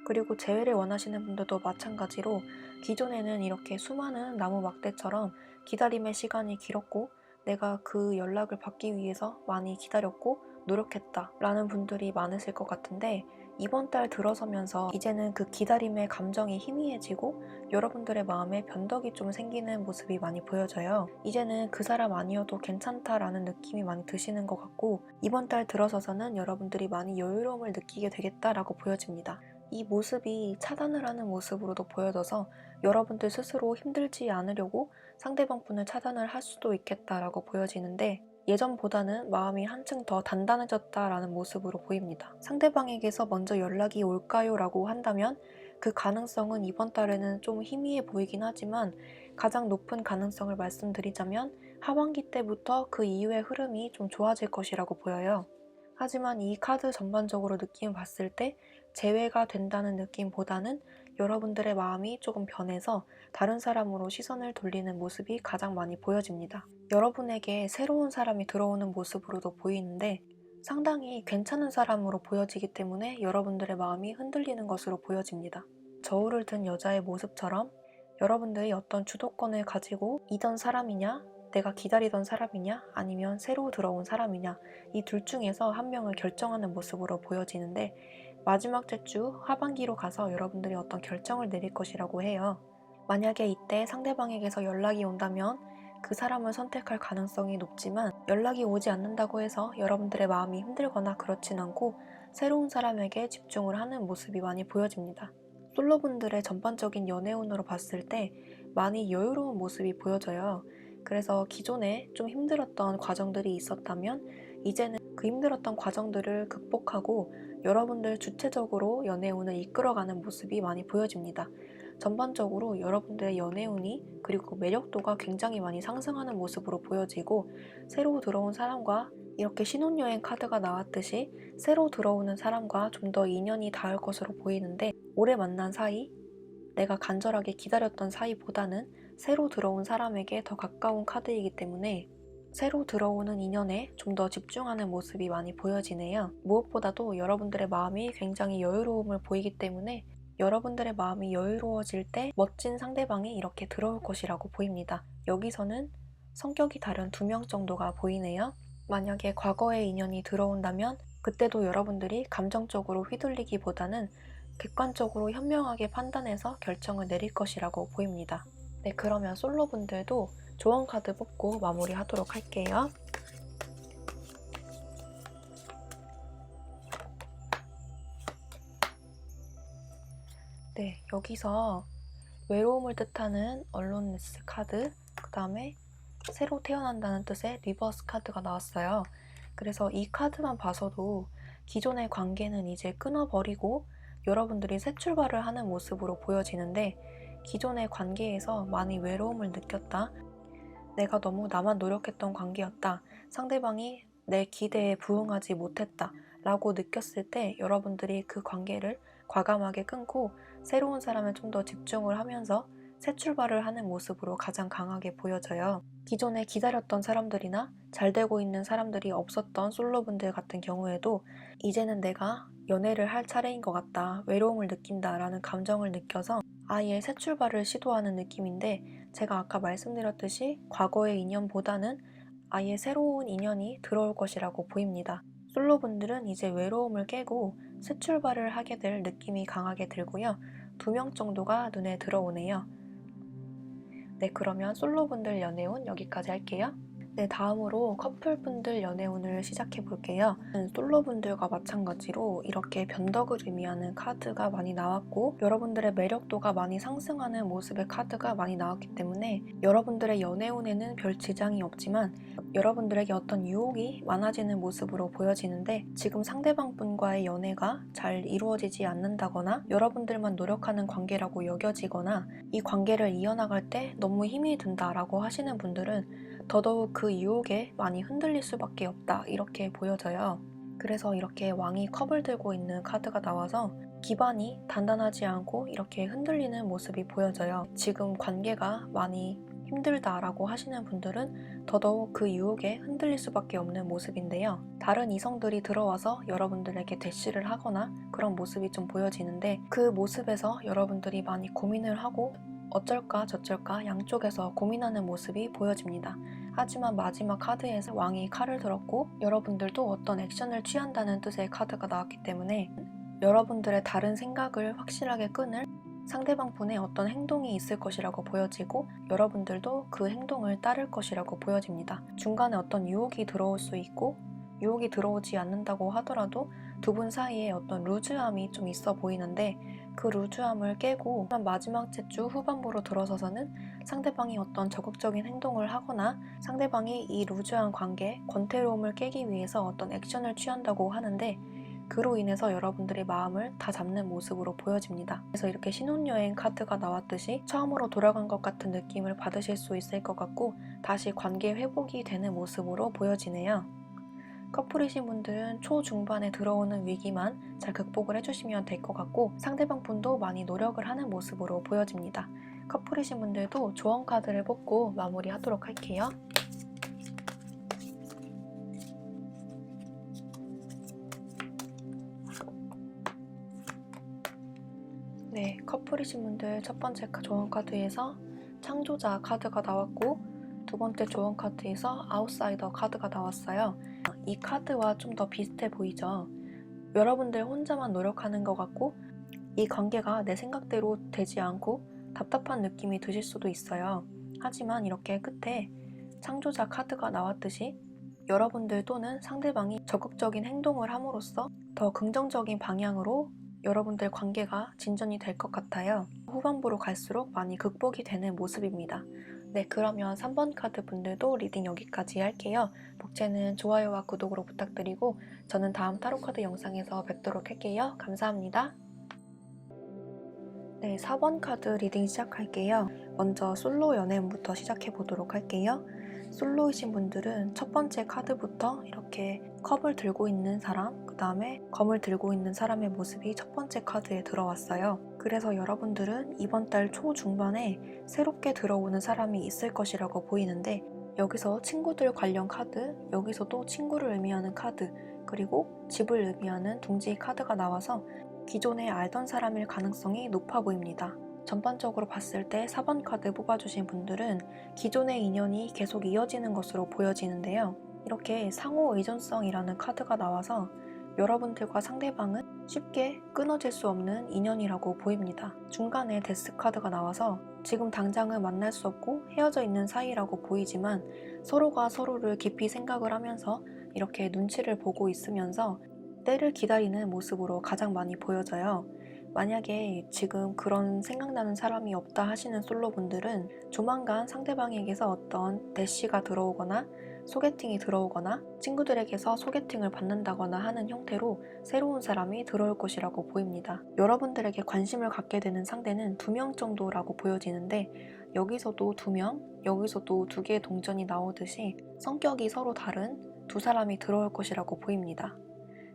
Speaker 1: 그리고 재회를 원하시는 분들도 마찬가지로 기존에는 이렇게 수많은 나무 막대처럼 기다림의 시간이 길었고 내가 그 연락을 받기 위해서 많이 기다렸고 노력했다 라는 분들이 많으실 것 같은데, 이번 달 들어서면서 이제는 그 기다림의 감정이 희미해지고 여러분들의 마음에 변덕이 좀 생기는 모습이 많이 보여져요. 이제는 그 사람 아니어도 괜찮다라는 느낌이 많이 드시는 것 같고, 이번 달 들어서서는 여러분들이 많이 여유로움을 느끼게 되겠다라고 보여집니다. 이 모습이 차단을 하는 모습으로도 보여져서 여러분들 스스로 힘들지 않으려고 상대방 분을 차단을 할 수도 있겠다라고 보여지는데, 예전보다는 마음이 한층 더 단단해졌다라는 모습으로 보입니다. 상대방에게서 먼저 연락이 올까요? 라고 한다면 그 가능성은 이번 달에는 좀 희미해 보이긴 하지만, 가장 높은 가능성을 말씀드리자면 하반기 때부터 그 이후의 흐름이 좀 좋아질 것이라고 보여요. 하지만 이 카드 전반적으로 느낌을 봤을 때 재회가 된다는 느낌보다는 여러분들의 마음이 조금 변해서 다른 사람으로 시선을 돌리는 모습이 가장 많이 보여집니다. 여러분에게 새로운 사람이 들어오는 모습으로도 보이는데, 상당히 괜찮은 사람으로 보여지기 때문에 여러분들의 마음이 흔들리는 것으로 보여집니다. 저울을 든 여자의 모습처럼 여러분들이 어떤 주도권을 가지고 이던 사람이냐, 내가 기다리던 사람이냐, 아니면 새로 들어온 사람이냐, 이 둘 중에서 한 명을 결정하는 모습으로 보여지는데, 마지막 주 하반기로 가서 여러분들이 어떤 결정을 내릴 것이라고 해요. 만약에 이때 상대방에게서 연락이 온다면 그 사람을 선택할 가능성이 높지만, 연락이 오지 않는다고 해서 여러분들의 마음이 힘들거나 그렇진 않고 새로운 사람에게 집중을 하는 모습이 많이 보여집니다. 솔로분들의 전반적인 연애운으로 봤을 때 많이 여유로운 모습이 보여져요. 그래서 기존에 좀 힘들었던 과정들이 있었다면 이제는 그 힘들었던 과정들을 극복하고 여러분들 주체적으로 연애운을 이끌어가는 모습이 많이 보여집니다. 전반적으로 여러분들의 연애운이 그리고 매력도가 굉장히 많이 상승하는 모습으로 보여지고, 새로 들어온 사람과 이렇게 신혼여행 카드가 나왔듯이 새로 들어오는 사람과 좀 더 인연이 닿을 것으로 보이는데, 오래 만난 사이, 내가 간절하게 기다렸던 사이보다는 새로 들어온 사람에게 더 가까운 카드이기 때문에 새로 들어오는 인연에 좀 더 집중하는 모습이 많이 보여지네요. 무엇보다도 여러분들의 마음이 굉장히 여유로움을 보이기 때문에 여러분들의 마음이 여유로워질 때 멋진 상대방이 이렇게 들어올 것이라고 보입니다. 여기서는 성격이 다른 2명 정도가 보이네요. 만약에 과거의 인연이 들어온다면 그때도 여러분들이 감정적으로 휘둘리기보다는 객관적으로 현명하게 판단해서 결정을 내릴 것이라고 보입니다. 네, 그러면 솔로분들도 조언 카드 뽑고 마무리하도록 할게요. 네, 여기서 외로움을 뜻하는 얼론네스 카드, 그 다음에 새로 태어난다는 뜻의 리버스 카드가 나왔어요. 그래서 이 카드만 봐서도 기존의 관계는 이제 끊어버리고 여러분들이 새 출발을 하는 모습으로 보여지는데, 기존의 관계에서 많이 외로움을 느꼈다, 내가 너무 나만 노력했던 관계였다, 상대방이 내 기대에 부응하지 못했다 라고 느꼈을 때 여러분들이 그 관계를 과감하게 끊고 새로운 사람에 좀 더 집중을 하면서 새 출발을 하는 모습으로 가장 강하게 보여져요. 기존에 기다렸던 사람들이나 잘 되고 있는 사람들이 없었던 솔로분들 같은 경우에도 이제는 내가 연애를 할 차례인 것 같다, 외로움을 느낀다 라는 감정을 느껴서 아예 새 출발을 시도하는 느낌인데, 제가 아까 말씀드렸듯이 과거의 인연보다는 아예 새로운 인연이 들어올 것이라고 보입니다. 솔로분들은 이제 외로움을 깨고 새 출발을 하게 될 느낌이 강하게 들고요. 2명 정도가 눈에 들어오네요. 네, 그러면 솔로분들 연애운 여기까지 할게요. 네, 다음으로 커플분들 연애운을 시작해 볼게요. 솔로분들과 마찬가지로 이렇게 변덕을 의미하는 카드가 많이 나왔고, 여러분들의 매력도가 많이 상승하는 모습의 카드가 많이 나왔기 때문에 여러분들의 연애운에는 별 지장이 없지만 여러분들에게 어떤 유혹이 많아지는 모습으로 보여지는데, 지금 상대방분과의 연애가 잘 이루어지지 않는다거나 여러분들만 노력하는 관계라고 여겨지거나 이 관계를 이어나갈 때 너무 힘이 든다라고 하시는 분들은 더더욱 그 유혹에 많이 흔들릴 수밖에 없다, 이렇게 보여져요. 그래서 이렇게 왕이 컵을 들고 있는 카드가 나와서 기반이 단단하지 않고 이렇게 흔들리는 모습이 보여져요. 지금 관계가 많이 힘들다라고 하시는 분들은 더더욱 그 유혹에 흔들릴 수밖에 없는 모습인데요. 다른 이성들이 들어와서 여러분들에게 대시를 하거나 그런 모습이 좀 보여지는데, 그 모습에서 여러분들이 많이 고민을 하고 어쩔까 저쩔까 양쪽에서 고민하는 모습이 보여집니다. 하지만 마지막 카드에서 왕이 칼을 들었고 여러분들도 어떤 액션을 취한다는 뜻의 카드가 나왔기 때문에 여러분들의 다른 생각을 확실하게 끊을 상대방 분의 어떤 행동이 있을 것이라고 보여지고 여러분들도 그 행동을 따를 것이라고 보여집니다. 중간에 어떤 유혹이 들어올 수 있고 유혹이 들어오지 않는다고 하더라도 두 분 사이에 어떤 루즈함이 좀 있어 보이는데, 그 루즈함을 깨고 마지막 주 후반부로 들어서서는 상대방이 어떤 적극적인 행동을 하거나 상대방이 이 루즈한 관계, 권태로움을 깨기 위해서 어떤 액션을 취한다고 하는데, 그로 인해서 여러분들의 마음을 다 잡는 모습으로 보여집니다. 그래서 이렇게 신혼여행 카드가 나왔듯이 처음으로 돌아간 것 같은 느낌을 받으실 수 있을 것 같고, 다시 관계 회복이 되는 모습으로 보여지네요. 커플이신 분들은 초중반에 들어오는 위기만 잘 극복을 해주시면 될 것 같고, 상대방 분도 많이 노력을 하는 모습으로 보여집니다. 커플이신 분들도 조언 카드를 뽑고 마무리하도록 할게요. 네, 커플이신 분들 첫 번째 조언 카드에서 창조자 카드가 나왔고, 두 번째 조언 카드에서 아웃사이더 카드가 나왔어요. 이 카드와 좀 더 비슷해 보이죠? 여러분들 혼자만 노력하는 것 같고 이 관계가 내 생각대로 되지 않고 답답한 느낌이 드실 수도 있어요. 하지만 이렇게 끝에 창조자 카드가 나왔듯이 여러분들 또는 상대방이 적극적인 행동을 함으로써 더 긍정적인 방향으로 여러분들 관계가 진전이 될 것 같아요. 후반부로 갈수록 많이 극복이 되는 모습입니다. 네, 그러면 3번 카드 분들도 리딩 여기까지 할게요. 복채는 좋아요와 구독으로 부탁드리고 저는 다음 타로 카드 영상에서 뵙도록 할게요. 감사합니다. 네, 4번 카드 리딩 시작할게요. 먼저 솔로 연애운부터 시작해 보도록 할게요. 솔로이신 분들은 첫 번째 카드부터 이렇게 컵을 들고 있는 사람, 그 다음에 검을 들고 있는 사람의 모습이 첫 번째 카드에 들어왔어요. 그래서 여러분들은 이번 달 초중반에 새롭게 들어오는 사람이 있을 것이라고 보이는데, 여기서 친구들 관련 카드, 여기서도 친구를 의미하는 카드, 그리고 집을 의미하는 둥지 카드가 나와서 기존에 알던 사람일 가능성이 높아 보입니다. 전반적으로 봤을 때 4번 카드 뽑아주신 분들은 기존의 인연이 계속 이어지는 것으로 보여지는데요. 이렇게 상호 의존성이라는 카드가 나와서 여러분들과 상대방은 쉽게 끊어질 수 없는 인연이라고 보입니다. 중간에 데스 카드가 나와서 지금 당장은 만날 수 없고 헤어져 있는 사이라고 보이지만 서로가 서로를 깊이 생각을 하면서 이렇게 눈치를 보고 있으면서 때를 기다리는 모습으로 가장 많이 보여져요. 만약에 지금 그런 생각나는 사람이 없다 하시는 솔로분들은 조만간 상대방에게서 어떤 대시가 들어오거나 소개팅이 들어오거나 친구들에게서 소개팅을 받는다거나 하는 형태로 새로운 사람이 들어올 것이라고 보입니다. 여러분들에게 관심을 갖게 되는 상대는 2명 정도라고 보여지는데, 여기서도 2명, 여기서도 2개의 동전이 나오듯이 성격이 서로 다른 두 사람이 들어올 것이라고 보입니다.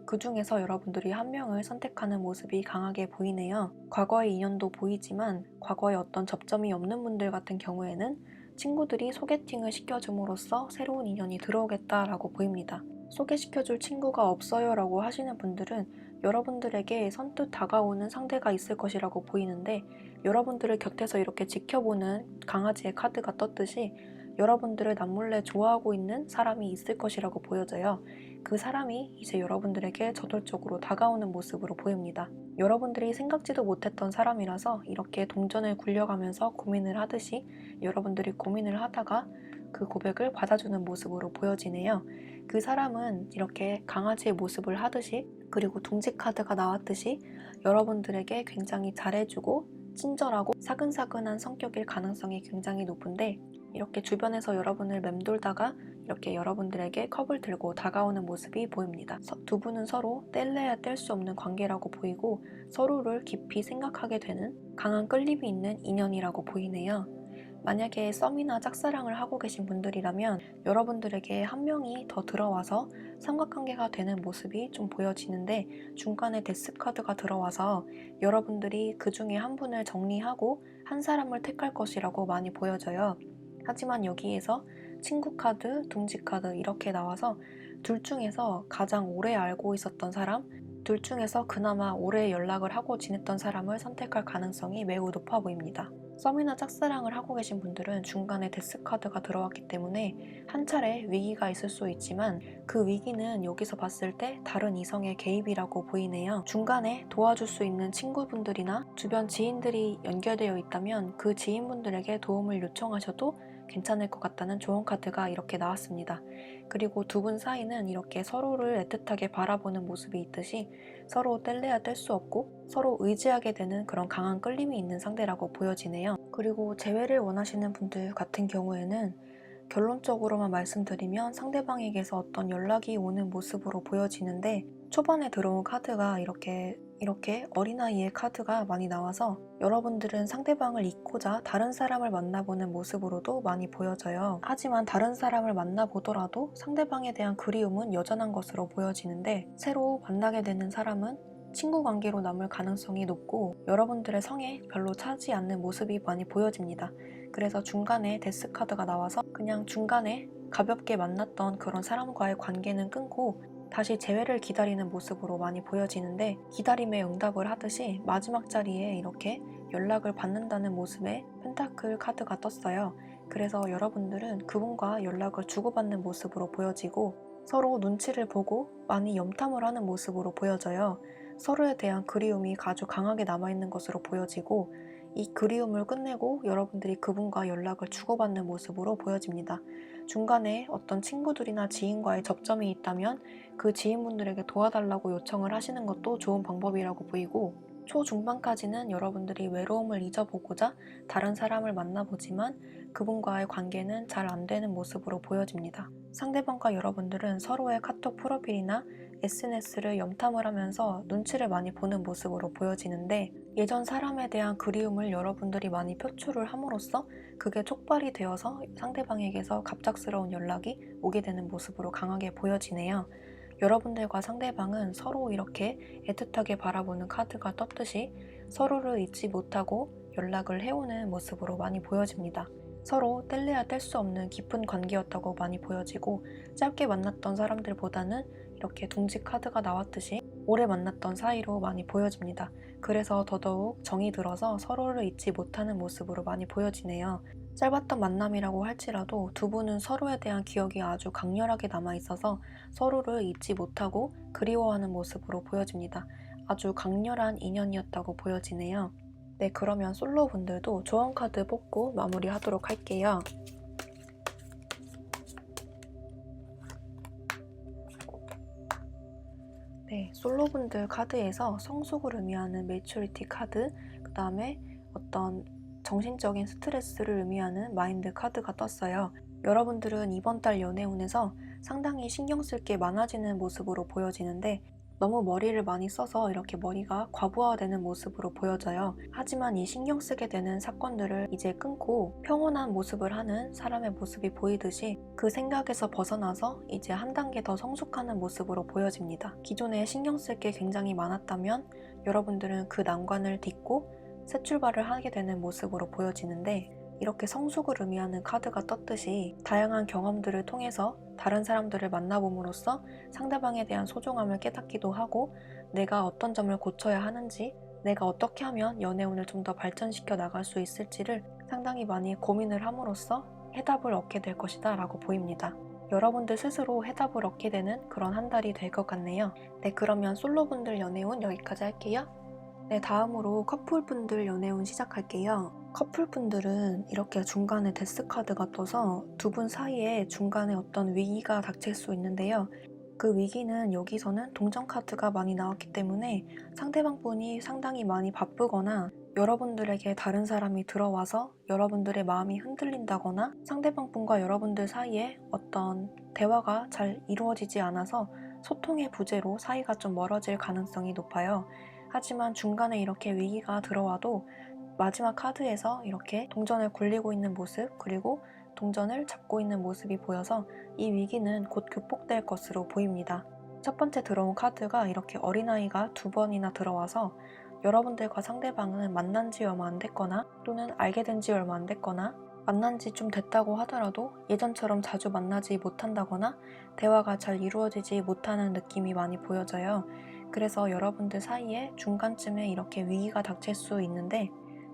Speaker 1: 그 중에서 여러분들이 한 명을 선택하는 모습이 강하게 보이네요. 과거의 인연도 보이지만 과거에 어떤 접점이 없는 분들 같은 경우에는 친구들이 소개팅을 시켜줌으로써 새로운 인연이 들어오겠다라고 보입니다. 소개시켜줄 친구가 없어요 라고 하시는 분들은 여러분들에게 선뜻 다가오는 상대가 있을 것이라고 보이는데, 여러분들을 곁에서 이렇게 지켜보는 강아지의 카드가 떴듯이 여러분들을 남몰래 좋아하고 있는 사람이 있을 것이라고 보여져요. 그 사람이 이제 여러분들에게 저돌적으로 다가오는 모습으로 보입니다. 여러분들이 생각지도 못했던 사람이라서 이렇게 동전을 굴려가면서 고민을 하듯이 여러분들이 고민을 하다가 그 고백을 받아주는 모습으로 보여지네요. 그 사람은 이렇게 강아지의 모습을 하듯이, 그리고 둥지 카드가 나왔듯이 여러분들에게 굉장히 잘해주고 친절하고 사근사근한 성격일 가능성이 굉장히 높은데, 이렇게 주변에서 여러분을 맴돌다가 이렇게 여러분들에게 컵을 들고 다가오는 모습이 보입니다. 두 분은 서로 뗄래야 뗄 수 없는 관계라고 보이고 서로를 깊이 생각하게 되는 강한 끌림이 있는 인연이라고 보이네요. 만약에 썸이나 짝사랑을 하고 계신 분들이라면 여러분들에게 한 명이 더 들어와서 삼각관계가 되는 모습이 좀 보여지는데, 중간에 데스 카드가 들어와서 여러분들이 그 중에 한 분을 정리하고 한 사람을 택할 것이라고 많이 보여져요. 하지만 여기에서 친구 카드, 둥지 카드 이렇게 나와서 둘 중에서 가장 오래 알고 있었던 사람, 둘 중에서 그나마 오래 연락을 하고 지냈던 사람을 선택할 가능성이 매우 높아 보입니다. 썸이나 짝사랑을 하고 계신 분들은 중간에 데스카드가 들어왔기 때문에 한 차례 위기가 있을 수 있지만 그 위기는 여기서 봤을 때 다른 이성의 개입이라고 보이네요. 중간에 도와줄 수 있는 친구분들이나 주변 지인들이 연결되어 있다면 그 지인분들에게 도움을 요청하셔도 괜찮을 것 같다는 조언 카드가 이렇게 나왔습니다. 그리고 두 분 사이는 이렇게 서로를 애틋하게 바라보는 모습이 있듯이 서로 뗄래야 뗄 수 없고 서로 의지하게 되는 그런 강한 끌림이 있는 상대라고 보여지네요. 그리고 재회를 원하시는 분들 같은 경우에는 결론적으로만 말씀드리면 상대방에게서 어떤 연락이 오는 모습으로 보여지는데 초반에 들어온 카드가 이렇게 어린아이의 카드가 많이 나와서 여러분들은 상대방을 잊고자 다른 사람을 만나보는 모습으로도 많이 보여져요. 하지만 다른 사람을 만나보더라도 상대방에 대한 그리움은 여전한 것으로 보여지는데 새로 만나게 되는 사람은 친구 관계로 남을 가능성이 높고 여러분들의 성에 별로 차지 않는 모습이 많이 보여집니다. 그래서 중간에 데스 카드가 나와서 그냥 중간에 가볍게 만났던 그런 사람과의 관계는 끊고 다시 재회를 기다리는 모습으로 많이 보여지는데 기다림에 응답을 하듯이 마지막 자리에 이렇게 연락을 받는다는 모습의 펜타클 카드가 떴어요. 그래서 여러분들은 그분과 연락을 주고받는 모습으로 보여지고 서로 눈치를 보고 많이 염탐을 하는 모습으로 보여져요. 서로에 대한 그리움이 아주 강하게 남아있는 것으로 보여지고 이 그리움을 끝내고 여러분들이 그분과 연락을 주고받는 모습으로 보여집니다. 중간에 어떤 친구들이나 지인과의 접점이 있다면 그 지인분들에게 도와달라고 요청을 하시는 것도 좋은 방법이라고 보이고 초중반까지는 여러분들이 외로움을 잊어보고자 다른 사람을 만나보지만 그분과의 관계는 잘 안 되는 모습으로 보여집니다. 상대방과 여러분들은 서로의 카톡 프로필이나 SNS를 염탐을 하면서 눈치를 많이 보는 모습으로 보여지는데 예전 사람에 대한 그리움을 여러분들이 많이 표출을 함으로써 그게 촉발이 되어서 상대방에게서 갑작스러운 연락이 오게 되는 모습으로 강하게 보여지네요. 여러분들과 상대방은 서로 이렇게 애틋하게 바라보는 카드가 떴듯이 서로를 잊지 못하고 연락을 해오는 모습으로 많이 보여집니다. 서로 뗄래야 뗄 수 없는 깊은 관계였다고 많이 보여지고 짧게 만났던 사람들보다는 이렇게 둥지 카드가 나왔듯이 오래 만났던 사이로 많이 보여집니다. 그래서 더더욱 정이 들어서 서로를 잊지 못하는 모습으로 많이 보여지네요. 짧았던 만남이라고 할지라도 두 분은 서로에 대한 기억이 아주 강렬하게 남아있어서 서로를 잊지 못하고 그리워하는 모습으로 보여집니다. 아주 강렬한 인연이었다고 보여지네요. 네, 그러면 솔로분들도 조언 카드 뽑고 마무리하도록 할게요. 네, 솔로분들 카드에서 성숙을 의미하는 매추리티 카드, 그 다음에 어떤 정신적인 스트레스를 의미하는 마인드 카드가 떴어요. 여러분들은 이번 달 연애운에서 상당히 신경 쓸 게 많아지는 모습으로 보여지는데 너무 머리를 많이 써서 이렇게 머리가 과부하되는 모습으로 보여져요. 하지만 이 신경 쓰게 되는 사건들을 이제 끊고 평온한 모습을 하는 사람의 모습이 보이듯이 그 생각에서 벗어나서 이제 한 단계 더 성숙하는 모습으로 보여집니다. 기존에 신경 쓸 게 굉장히 많았다면 여러분들은 그 난관을 딛고 새 출발을 하게 되는 모습으로 보여지는데 이렇게 성숙을 의미하는 카드가 떴듯이 다양한 경험들을 통해서 다른 사람들을 만나봄으로써 상대방에 대한 소중함을 깨닫기도 하고 내가 어떤 점을 고쳐야 하는지 내가 어떻게 하면 연애운을 좀 더 발전시켜 나갈 수 있을지를 상당히 많이 고민을 함으로써 해답을 얻게 될 것이다 라고 보입니다. 여러분들 스스로 해답을 얻게 되는 그런 한 달이 될 것 같네요. 네, 그러면 솔로분들 연애운 여기까지 할게요. 네, 다음으로 커플분들 연애운 시작할게요. 커플분들은 이렇게 중간에 데스카드가 떠서 두 분 사이에 중간에 어떤 위기가 닥칠 수 있는데요. 그 위기는 여기서는 동전 카드가 많이 나왔기 때문에 상대방 분이 상당히 많이 바쁘거나 여러분들에게 다른 사람이 들어와서 여러분들의 마음이 흔들린다거나 상대방 분과 여러분들 사이에 어떤 대화가 잘 이루어지지 않아서 소통의 부재로 사이가 좀 멀어질 가능성이 높아요. 하지만 중간에 이렇게 위기가 들어와도 마지막 카드에서 이렇게 동전을 굴리고 있는 모습 그리고 동전을 잡고 있는 모습이 보여서 이 위기는 곧 극복될 것으로 보입니다. 첫 번째 들어온 카드가 이렇게 어린아이가 두 번이나 들어와서 여러분들과 상대방은 만난 지 얼마 안 됐거나 또는 알게 된 지 얼마 안 됐거나 만난 지 좀 됐다고 하더라도 예전처럼 자주 만나지 못한다거나 대화가 잘 이루어지지 못하는 느낌이 많이 보여져요. 그래서 여러분들 사이에 중간쯤에 이렇게 위기가 닥칠 수 있는데,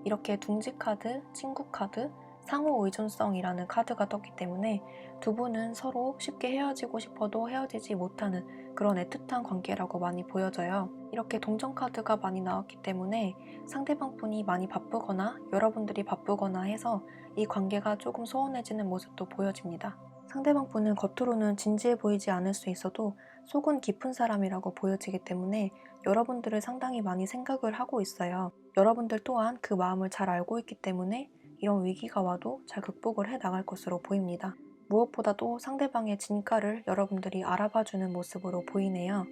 Speaker 1: 이렇게 둥지 카드, 친구 카드, 상호 의존성이라는 카드가 떴기 때문에 두 분은 서로 쉽게 헤어지고 싶어도 헤어지지 못하는 그런 애틋한 관계라고 많이 보여져요. 이렇게 동전 카드가 많이 나왔기 때문에 상대방 분이 많이 바쁘거나 여러분들이 바쁘거나 해서 이 관계가 조금 소원해지는 모습도 보여집니다. 상대방 분은 겉으로는 진지해 보이지 않을 수 있어도 속은 깊은 사람이라고 보여지기 때문에 여러분들을 상당히 많이 생각을 하고 있어요. 여러분들 또한 그 마음을 잘 알고 있기 때문에 이런 위기가 와도 잘 극복을 해 나갈 것으로 보입니다. 무엇보다도 상대방의 진가를 여러분들이 알아봐주는 모습으로 보이네요.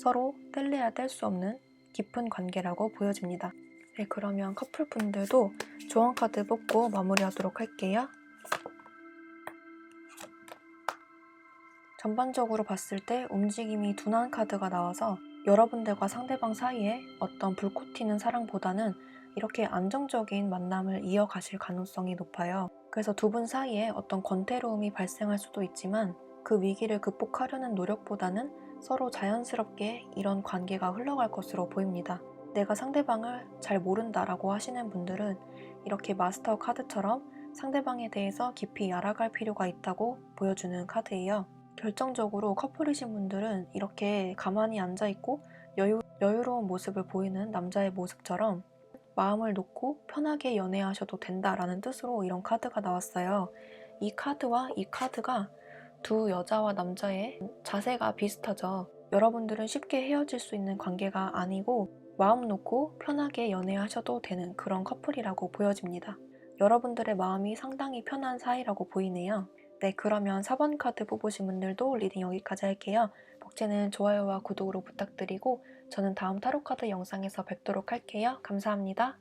Speaker 1: 서로 뗄래야 뗄 수 없는 깊은 관계라고 보여집니다. 네, 그러면 커플분들도 조언 카드 뽑고 마무리하도록 할게요. 전반적으로 봤을 때 움직임이 둔한 카드가 나와서 여러분들과 상대방 사이에 어떤 불꽃 튀는 사랑보다는 이렇게 안정적인 만남을 이어가실 가능성이 높아요. 그래서 두 분 사이에 어떤 권태로움이 발생할 수도 있지만 그 위기를 극복하려는 노력보다는 서로 자연스럽게 이런 관계가 흘러갈 것으로 보입니다. 내가 상대방을 잘 모른다라고 하시는 분들은 이렇게 마스터 카드처럼 상대방에 대해서 깊이 알아갈 필요가 있다고 보여주는 카드예요. 결정적으로 커플이신 분들은 이렇게 가만히 앉아있고 여유로운 모습을 보이는 남자의 모습처럼 마음을 놓고 편하게 연애하셔도 된다라는 뜻으로 이런 카드가 나왔어요. 이 카드와 이 카드가 두 여자와 남자의 자세가 비슷하죠. 여러분들은 쉽게 헤어질 수 있는 관계가 아니고 마음 놓고 편하게 연애하셔도 되는 그런 커플이라고 보여집니다. 여러분들의 마음이 상당히 편한 사이라고 보이네요. 네, 그러면 4번 카드 뽑으신 분들도 리딩 여기까지 할게요. 복제는 좋아요와 구독으로 부탁드리고 저는 다음 타로 카드 영상에서 뵙도록 할게요. 감사합니다.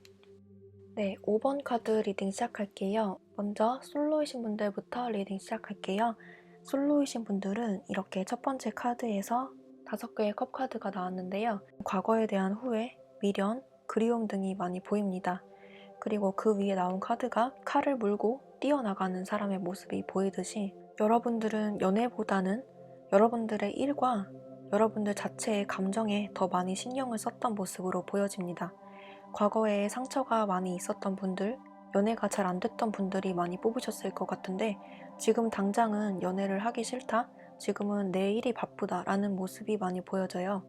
Speaker 1: 네, 5번 카드 리딩 시작할게요. 먼저 솔로이신 분들부터 리딩 시작할게요. 솔로이신 분들은 이렇게 첫 번째 카드에서 5개의 컵 카드가 나왔는데요. 과거에 대한 후회, 미련, 그리움 등이 많이 보입니다. 그리고 그 위에 나온 카드가 칼을 물고 뛰어나가는 사람의 모습이 보이듯이 여러분들은 연애보다는 여러분들의 일과 여러분들 자체의 감정에 더 많이 신경을 썼던 모습으로 보여집니다. 과거에 상처가 많이 있었던 분들, 연애가 잘 안 됐던 분들이 많이 뽑으셨을 것 같은데 지금 당장은 연애를 하기 싫다, 지금은 내 일이 바쁘다 라는 모습이 많이 보여져요.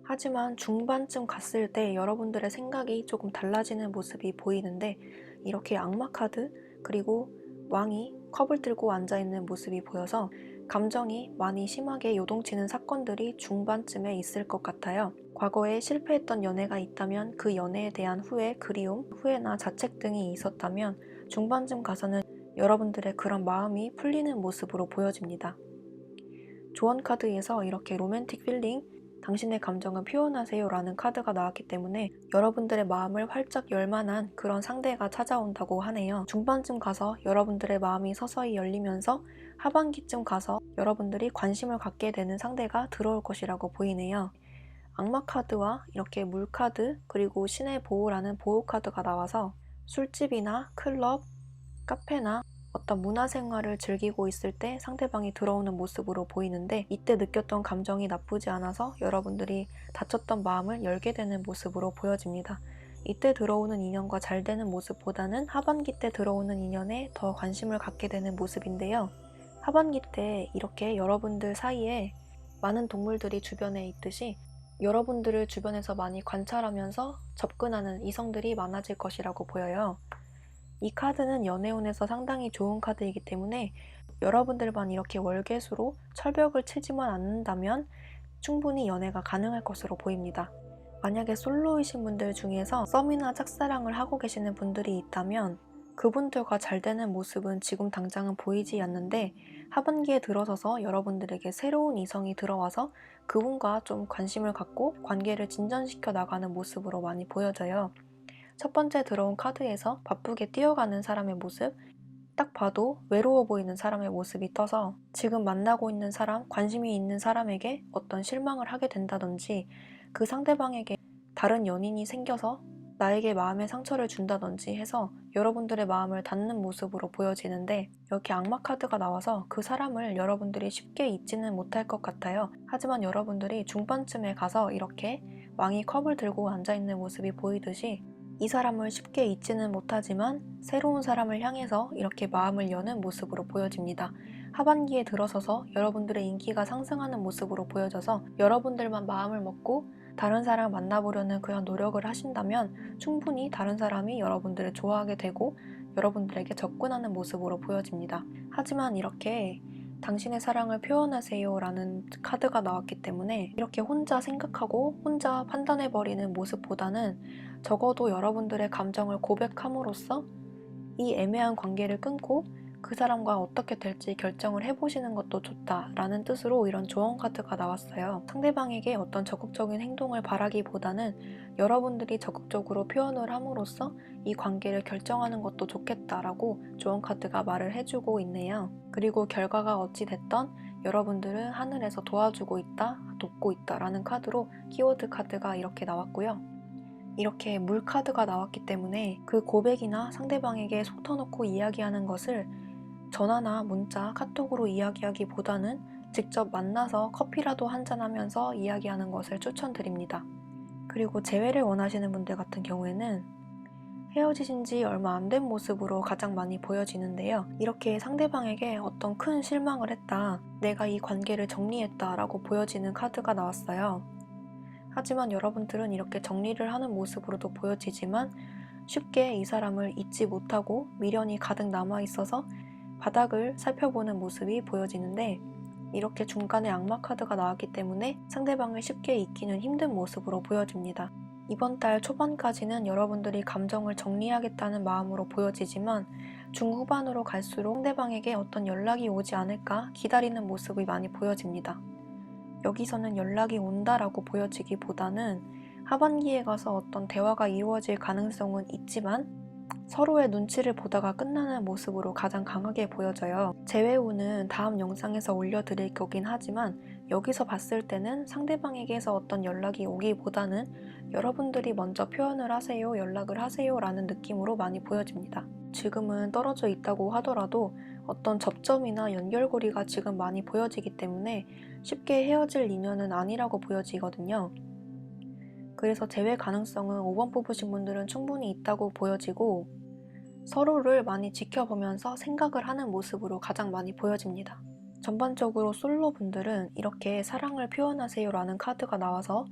Speaker 1: 하지만 중반쯤 갔을 때 여러분들의 생각이 조금 달라지는 모습이 보이는데 이렇게 악마 카드 그리고 왕이 컵을 들고 앉아있는 모습이 보여서 감정이 많이 심하게 요동치는 사건들이 중반쯤에 있을 것 같아요. 과거에 실패했던 연애가 있다면 그 연애에 대한 후회, 그리움, 후회나 자책 등이 있었다면 중반쯤 가서는 여러분들의 그런 마음이 풀리는 모습으로 보여집니다. 조언 카드에서 이렇게 로맨틱 필링, 당신의 감정은 표현하세요 라는 카드가 나왔기 때문에 여러분들의 마음을 활짝 열 만한 그런 상대가 찾아온다고 하네요. 중반쯤 가서 여러분들의 마음이 서서히 열리면서 하반기쯤 가서 여러분들이 관심을 갖게 되는 상대가 들어올 것이라고 보이네요. 악마 카드와 이렇게 물 카드 그리고 신의 보호라는 보호 카드가 나와서 술집이나 클럽, 카페나 어떤 문화생활을 즐기고 있을 때 상대방이 들어오는 모습으로 보이는데 이때 느꼈던 감정이 나쁘지 않아서 여러분들이 다쳤던 마음을 열게 되는 모습으로 보여집니다. 이때 들어오는 인연과 잘 되는 모습보다는 하반기 때 들어오는 인연에 더 관심을 갖게 되는 모습인데요. 하반기 때 이렇게 여러분들 사이에 많은 동물들이 주변에 있듯이 여러분들을 주변에서 많이 관찰하면서 접근하는 이성들이 많아질 것이라고 보여요. 이 카드는 연애운에서 상당히 좋은 카드이기 때문에 여러분들만 이렇게 월계수로 철벽을 치지만 않는다면 충분히 연애가 가능할 것으로 보입니다. 만약에 솔로이신 분들 중에서 썸이나 짝사랑을 하고 계시는 분들이 있다면 그분들과 잘 되는 모습은 지금 당장은 보이지 않는데 하반기에 들어서서 여러분들에게 새로운 이성이 들어와서 그분과 좀 관심을 갖고 관계를 진전시켜 나가는 모습으로 많이 보여져요. 첫 번째 들어온 카드에서 바쁘게 뛰어가는 사람의 모습, 딱 봐도 외로워 보이는 사람의 모습이 떠서 지금 만나고 있는 사람, 관심이 있는 사람에게 어떤 실망을 하게 된다든지 그 상대방에게 다른 연인이 생겨서 나에게 마음의 상처를 준다든지 해서 여러분들의 마음을 닫는 모습으로 보여지는데, 이렇게 악마 카드가 나와서 그 사람을 여러분들이 쉽게 잊지는 못할 것 같아요. 하지만 여러분들이 중반쯤에 가서 이렇게 왕이 컵을 들고 앉아있는 모습이 보이듯이 이 사람을 쉽게 잊지는 못하지만 새로운 사람을 향해서 이렇게 마음을 여는 모습으로 보여집니다. 하반기에 들어서서 여러분들의 인기가 상승하는 모습으로 보여져서 여러분들만 마음을 먹고 다른 사람을 만나보려는 그런 노력을 하신다면 충분히 다른 사람이 여러분들을 좋아하게 되고 여러분들에게 접근하는 모습으로 보여집니다. 하지만 이렇게 당신의 사랑을 표현하세요 라는 카드가 나왔기 때문에 이렇게 혼자 생각하고 혼자 판단해버리는 모습보다는 적어도 여러분들의 감정을 고백함으로써 이 애매한 관계를 끊고 그 사람과 어떻게 될지 결정을 해보시는 것도 좋다라는 뜻으로 이런 조언 카드가 나왔어요. 상대방에게 어떤 적극적인 행동을 바라기보다는 여러분들이 적극적으로 표현을 함으로써 이 관계를 결정하는 것도 좋겠다라고 조언 카드가 말을 해주고 있네요. 그리고 결과가 어찌 됐던 여러분들은 하늘에서 도와주고 있다, 돕고 있다라는 카드로 키워드 카드가 이렇게 나왔고요. 이렇게 물 카드가 나왔기 때문에 그 고백이나 상대방에게 속 터놓고 이야기하는 것을 전화나 문자, 카톡으로 이야기하기보다는 직접 만나서 커피라도 한잔하면서 이야기하는 것을 추천드립니다. 그리고 재회를 원하시는 분들 같은 경우에는 헤어지신 지 얼마 안 된 모습으로 가장 많이 보여지는데요. 이렇게 상대방에게 어떤 큰 실망을 했다, 내가 이 관계를 정리했다 라고 보여지는 카드가 나왔어요. 하지만 여러분들은 이렇게 정리를 하는 모습으로도 보여지지만 쉽게 이 사람을 잊지 못하고 미련이 가득 남아있어서 바닥을 살펴보는 모습이 보여지는데, 이렇게 중간에 악마 카드가 나왔기 때문에 상대방을 쉽게 잊기는 힘든 모습으로 보여집니다. 이번 달 초반까지는 여러분들이 감정을 정리하겠다는 마음으로 보여지지만 중후반으로 갈수록 상대방에게 어떤 연락이 오지 않을까 기다리는 모습이 많이 보여집니다. 여기서는 연락이 온다라고 보여지기보다는 하반기에 가서 어떤 대화가 이루어질 가능성은 있지만 서로의 눈치를 보다가 끝나는 모습으로 가장 강하게 보여져요. 재회 후는 다음 영상에서 올려드릴 거긴 하지만 여기서 봤을 때는 상대방에게서 어떤 연락이 오기보다는 여러분들이 먼저 표현을 하세요, 연락을 하세요 라는 느낌으로 많이 보여집니다. 지금은 떨어져 있다고 하더라도 어떤 접점이나 연결고리가 지금 많이 보여지기 때문에 쉽게 헤어질 인연은 아니라고 보여지거든요. 그래서 재회 가능성은 5번 뽑으신 분들은 충분히 있다고 보여지고 서로를 많이 지켜보면서 생각을 하는 모습으로 가장 많이 보여집니다. 전반적으로 솔로 분들은 이렇게 사랑을 표현하세요 라는 카드가 나와서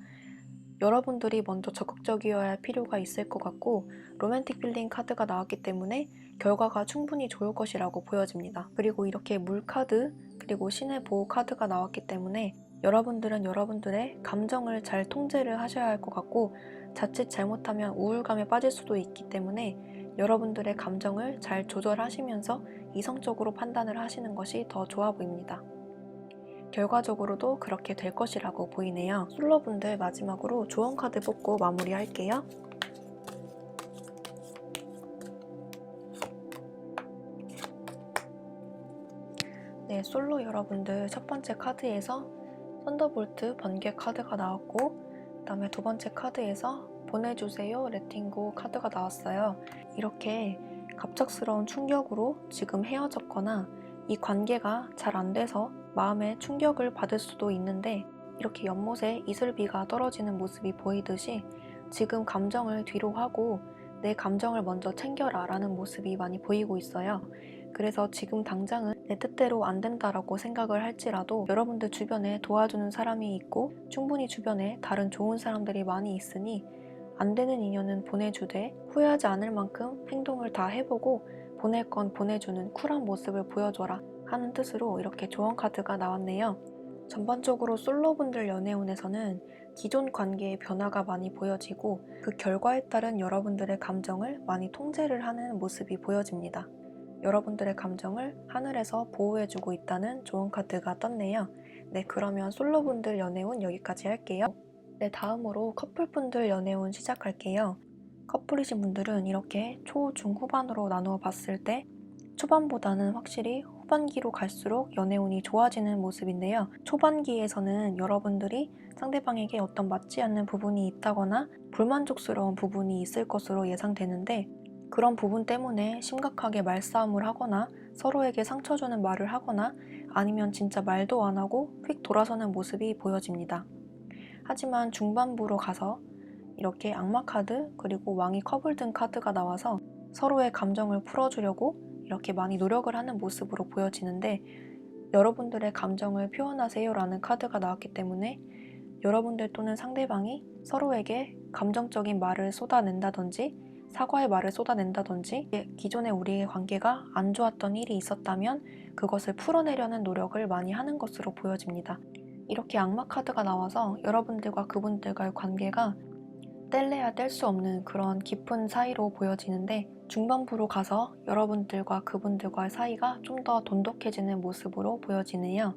Speaker 1: 여러분들이 먼저 적극적이어야 할 필요가 있을 것 같고, 로맨틱 필링 카드가 나왔기 때문에 결과가 충분히 좋을 것이라고 보여집니다. 그리고 이렇게 물 카드, 그리고 신의 보호 카드가 나왔기 때문에 여러분들은 여러분들의 감정을 잘 통제를 하셔야 할 것 같고, 자칫 잘못하면 우울감에 빠질 수도 있기 때문에 여러분들의 감정을 잘 조절하시면서 이성적으로 판단을 하시는 것이 더 좋아 보입니다. 결과적으로도 그렇게 될 것이라고 보이네요. 솔로분들 마지막으로 조언 카드 뽑고 마무리할게요. 네, 솔로 여러분들 첫 번째 카드에서 썬더볼트 번개 카드가 나왔고, 그 다음에 두 번째 카드에서 보내주세요 레팅고 카드가 나왔어요. 이렇게 갑작스러운 충격으로 지금 헤어졌거나 이 관계가 잘 안 돼서 마음에 충격을 받을 수도 있는데, 이렇게 연못에 이슬비가 떨어지는 모습이 보이듯이 지금 감정을 뒤로 하고 내 감정을 먼저 챙겨라 라는 모습이 많이 보이고 있어요. 그래서 지금 당장은 내 뜻대로 안 된다라고 생각을 할지라도 여러분들 주변에 도와주는 사람이 있고 충분히 주변에 다른 좋은 사람들이 많이 있으니 안 되는 인연은 보내주되 후회하지 않을 만큼 행동을 다 해보고 보낼 건 보내주는 쿨한 모습을 보여줘라 하는 뜻으로 이렇게 조언 카드가 나왔네요. 전반적으로 솔로분들 연애운에서는 기존 관계의 변화가 많이 보여지고 그 결과에 따른 여러분들의 감정을 많이 통제를 하는 모습이 보여집니다. 여러분들의 감정을 하늘에서 보호해주고 있다는 조언 카드가 떴네요. 네, 그러면 솔로분들 연애운 여기까지 할게요. 네, 다음으로 커플분들 연애운 시작할게요. 커플이신 분들은 이렇게 초, 중, 후반으로 나누어 봤을 때 초반보다는 확실히 후반기로 갈수록 연애운이 좋아지는 모습인데요. 초반기에서는 여러분들이 상대방에게 어떤 맞지 않는 부분이 있다거나 불만족스러운 부분이 있을 것으로 예상되는데, 그런 부분 때문에 심각하게 말싸움을 하거나 서로에게 상처 주는 말을 하거나 아니면 진짜 말도 안 하고 휙 돌아서는 모습이 보여집니다. 하지만 중반부로 가서 이렇게 악마 카드 그리고 왕이 컵을 든 카드가 나와서 서로의 감정을 풀어주려고 이렇게 많이 노력을 하는 모습으로 보여지는데, 여러분들의 감정을 표현하세요 라는 카드가 나왔기 때문에 여러분들 또는 상대방이 서로에게 감정적인 말을 쏟아낸다든지 사과의 말을 쏟아낸다든지 기존에 우리의 관계가 안 좋았던 일이 있었다면 그것을 풀어내려는 노력을 많이 하는 것으로 보여집니다. 이렇게 악마 카드가 나와서 여러분들과 그분들과의 관계가 뗄래야 뗄 수 없는 그런 깊은 사이로 보여지는데, 중반부로 가서 여러분들과 그분들과의 사이가 좀 더 돈독해지는 모습으로 보여지네요.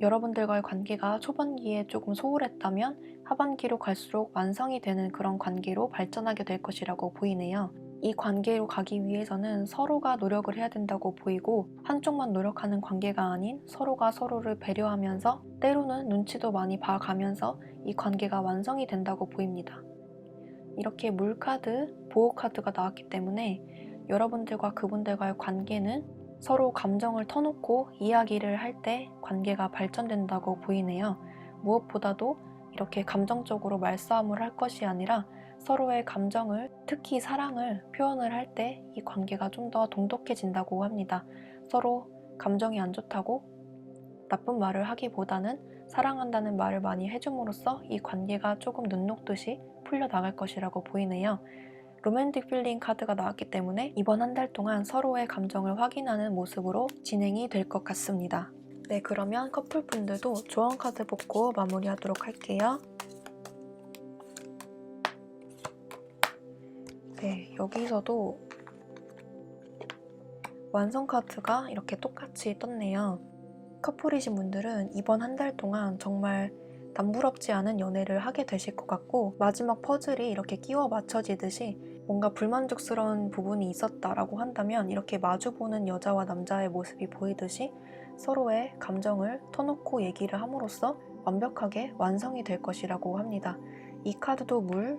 Speaker 1: 여러분들과의 관계가 초반기에 조금 소홀했다면 하반기로 갈수록 완성이 되는 그런 관계로 발전하게 될 것이라고 보이네요. 이 관계로 가기 위해서는 서로가 노력을 해야 된다고 보이고, 한쪽만 노력하는 관계가 아닌 서로가 서로를 배려하면서 때로는 눈치도 많이 봐가면서 이 관계가 완성이 된다고 보입니다. 이렇게 물카드, 보호카드가 나왔기 때문에 여러분들과 그분들과의 관계는 서로 감정을 터놓고 이야기를 할 때 관계가 발전된다고 보이네요. 무엇보다도 이렇게 감정적으로 말싸움을 할 것이 아니라 서로의 감정을, 특히 사랑을 표현을 할 때 이 관계가 좀 더 돈독해진다고 합니다. 서로 감정이 안 좋다고 나쁜 말을 하기보다는 사랑한다는 말을 많이 해줌으로써 이 관계가 조금 눈 녹듯이 풀려나갈 것이라고 보이네요. 로맨틱 필링 카드가 나왔기 때문에 이번 한 달 동안 서로의 감정을 확인하는 모습으로 진행이 될 것 같습니다. 네, 그러면 커플분들도 조언 카드 뽑고 마무리하도록 할게요. 네, 여기서도 완성 카드가 이렇게 똑같이 떴네요. 커플이신 분들은 이번 한 달 동안 정말 남부럽지 않은 연애를 하게 되실 것 같고, 마지막 퍼즐이 이렇게 끼워 맞춰지듯이 뭔가 불만족스러운 부분이 있었다라고 한다면 이렇게 마주보는 여자와 남자의 모습이 보이듯이 서로의 감정을 터놓고 얘기를 함으로써 완벽하게 완성이 될 것이라고 합니다. 이 카드도 물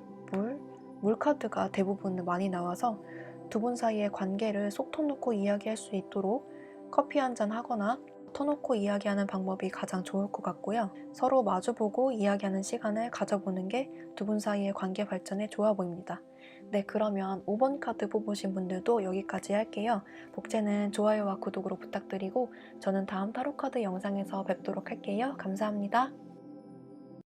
Speaker 1: 카드가 대부분 많이 나와서 두 분 사이의 관계를 속 터놓고 이야기할 수 있도록 커피 한잔 하거나 터놓고 이야기하는 방법이 가장 좋을 것 같고요. 서로 마주보고 이야기하는 시간을 가져보는 게 두 분 사이의 관계 발전에 좋아 보입니다. 네, 그러면 5번 카드 뽑으신 분들도 여기까지 할게요. 복제는 좋아요와 구독으로 부탁드리고 저는 다음 타로카드 영상에서 뵙도록 할게요. 감사합니다.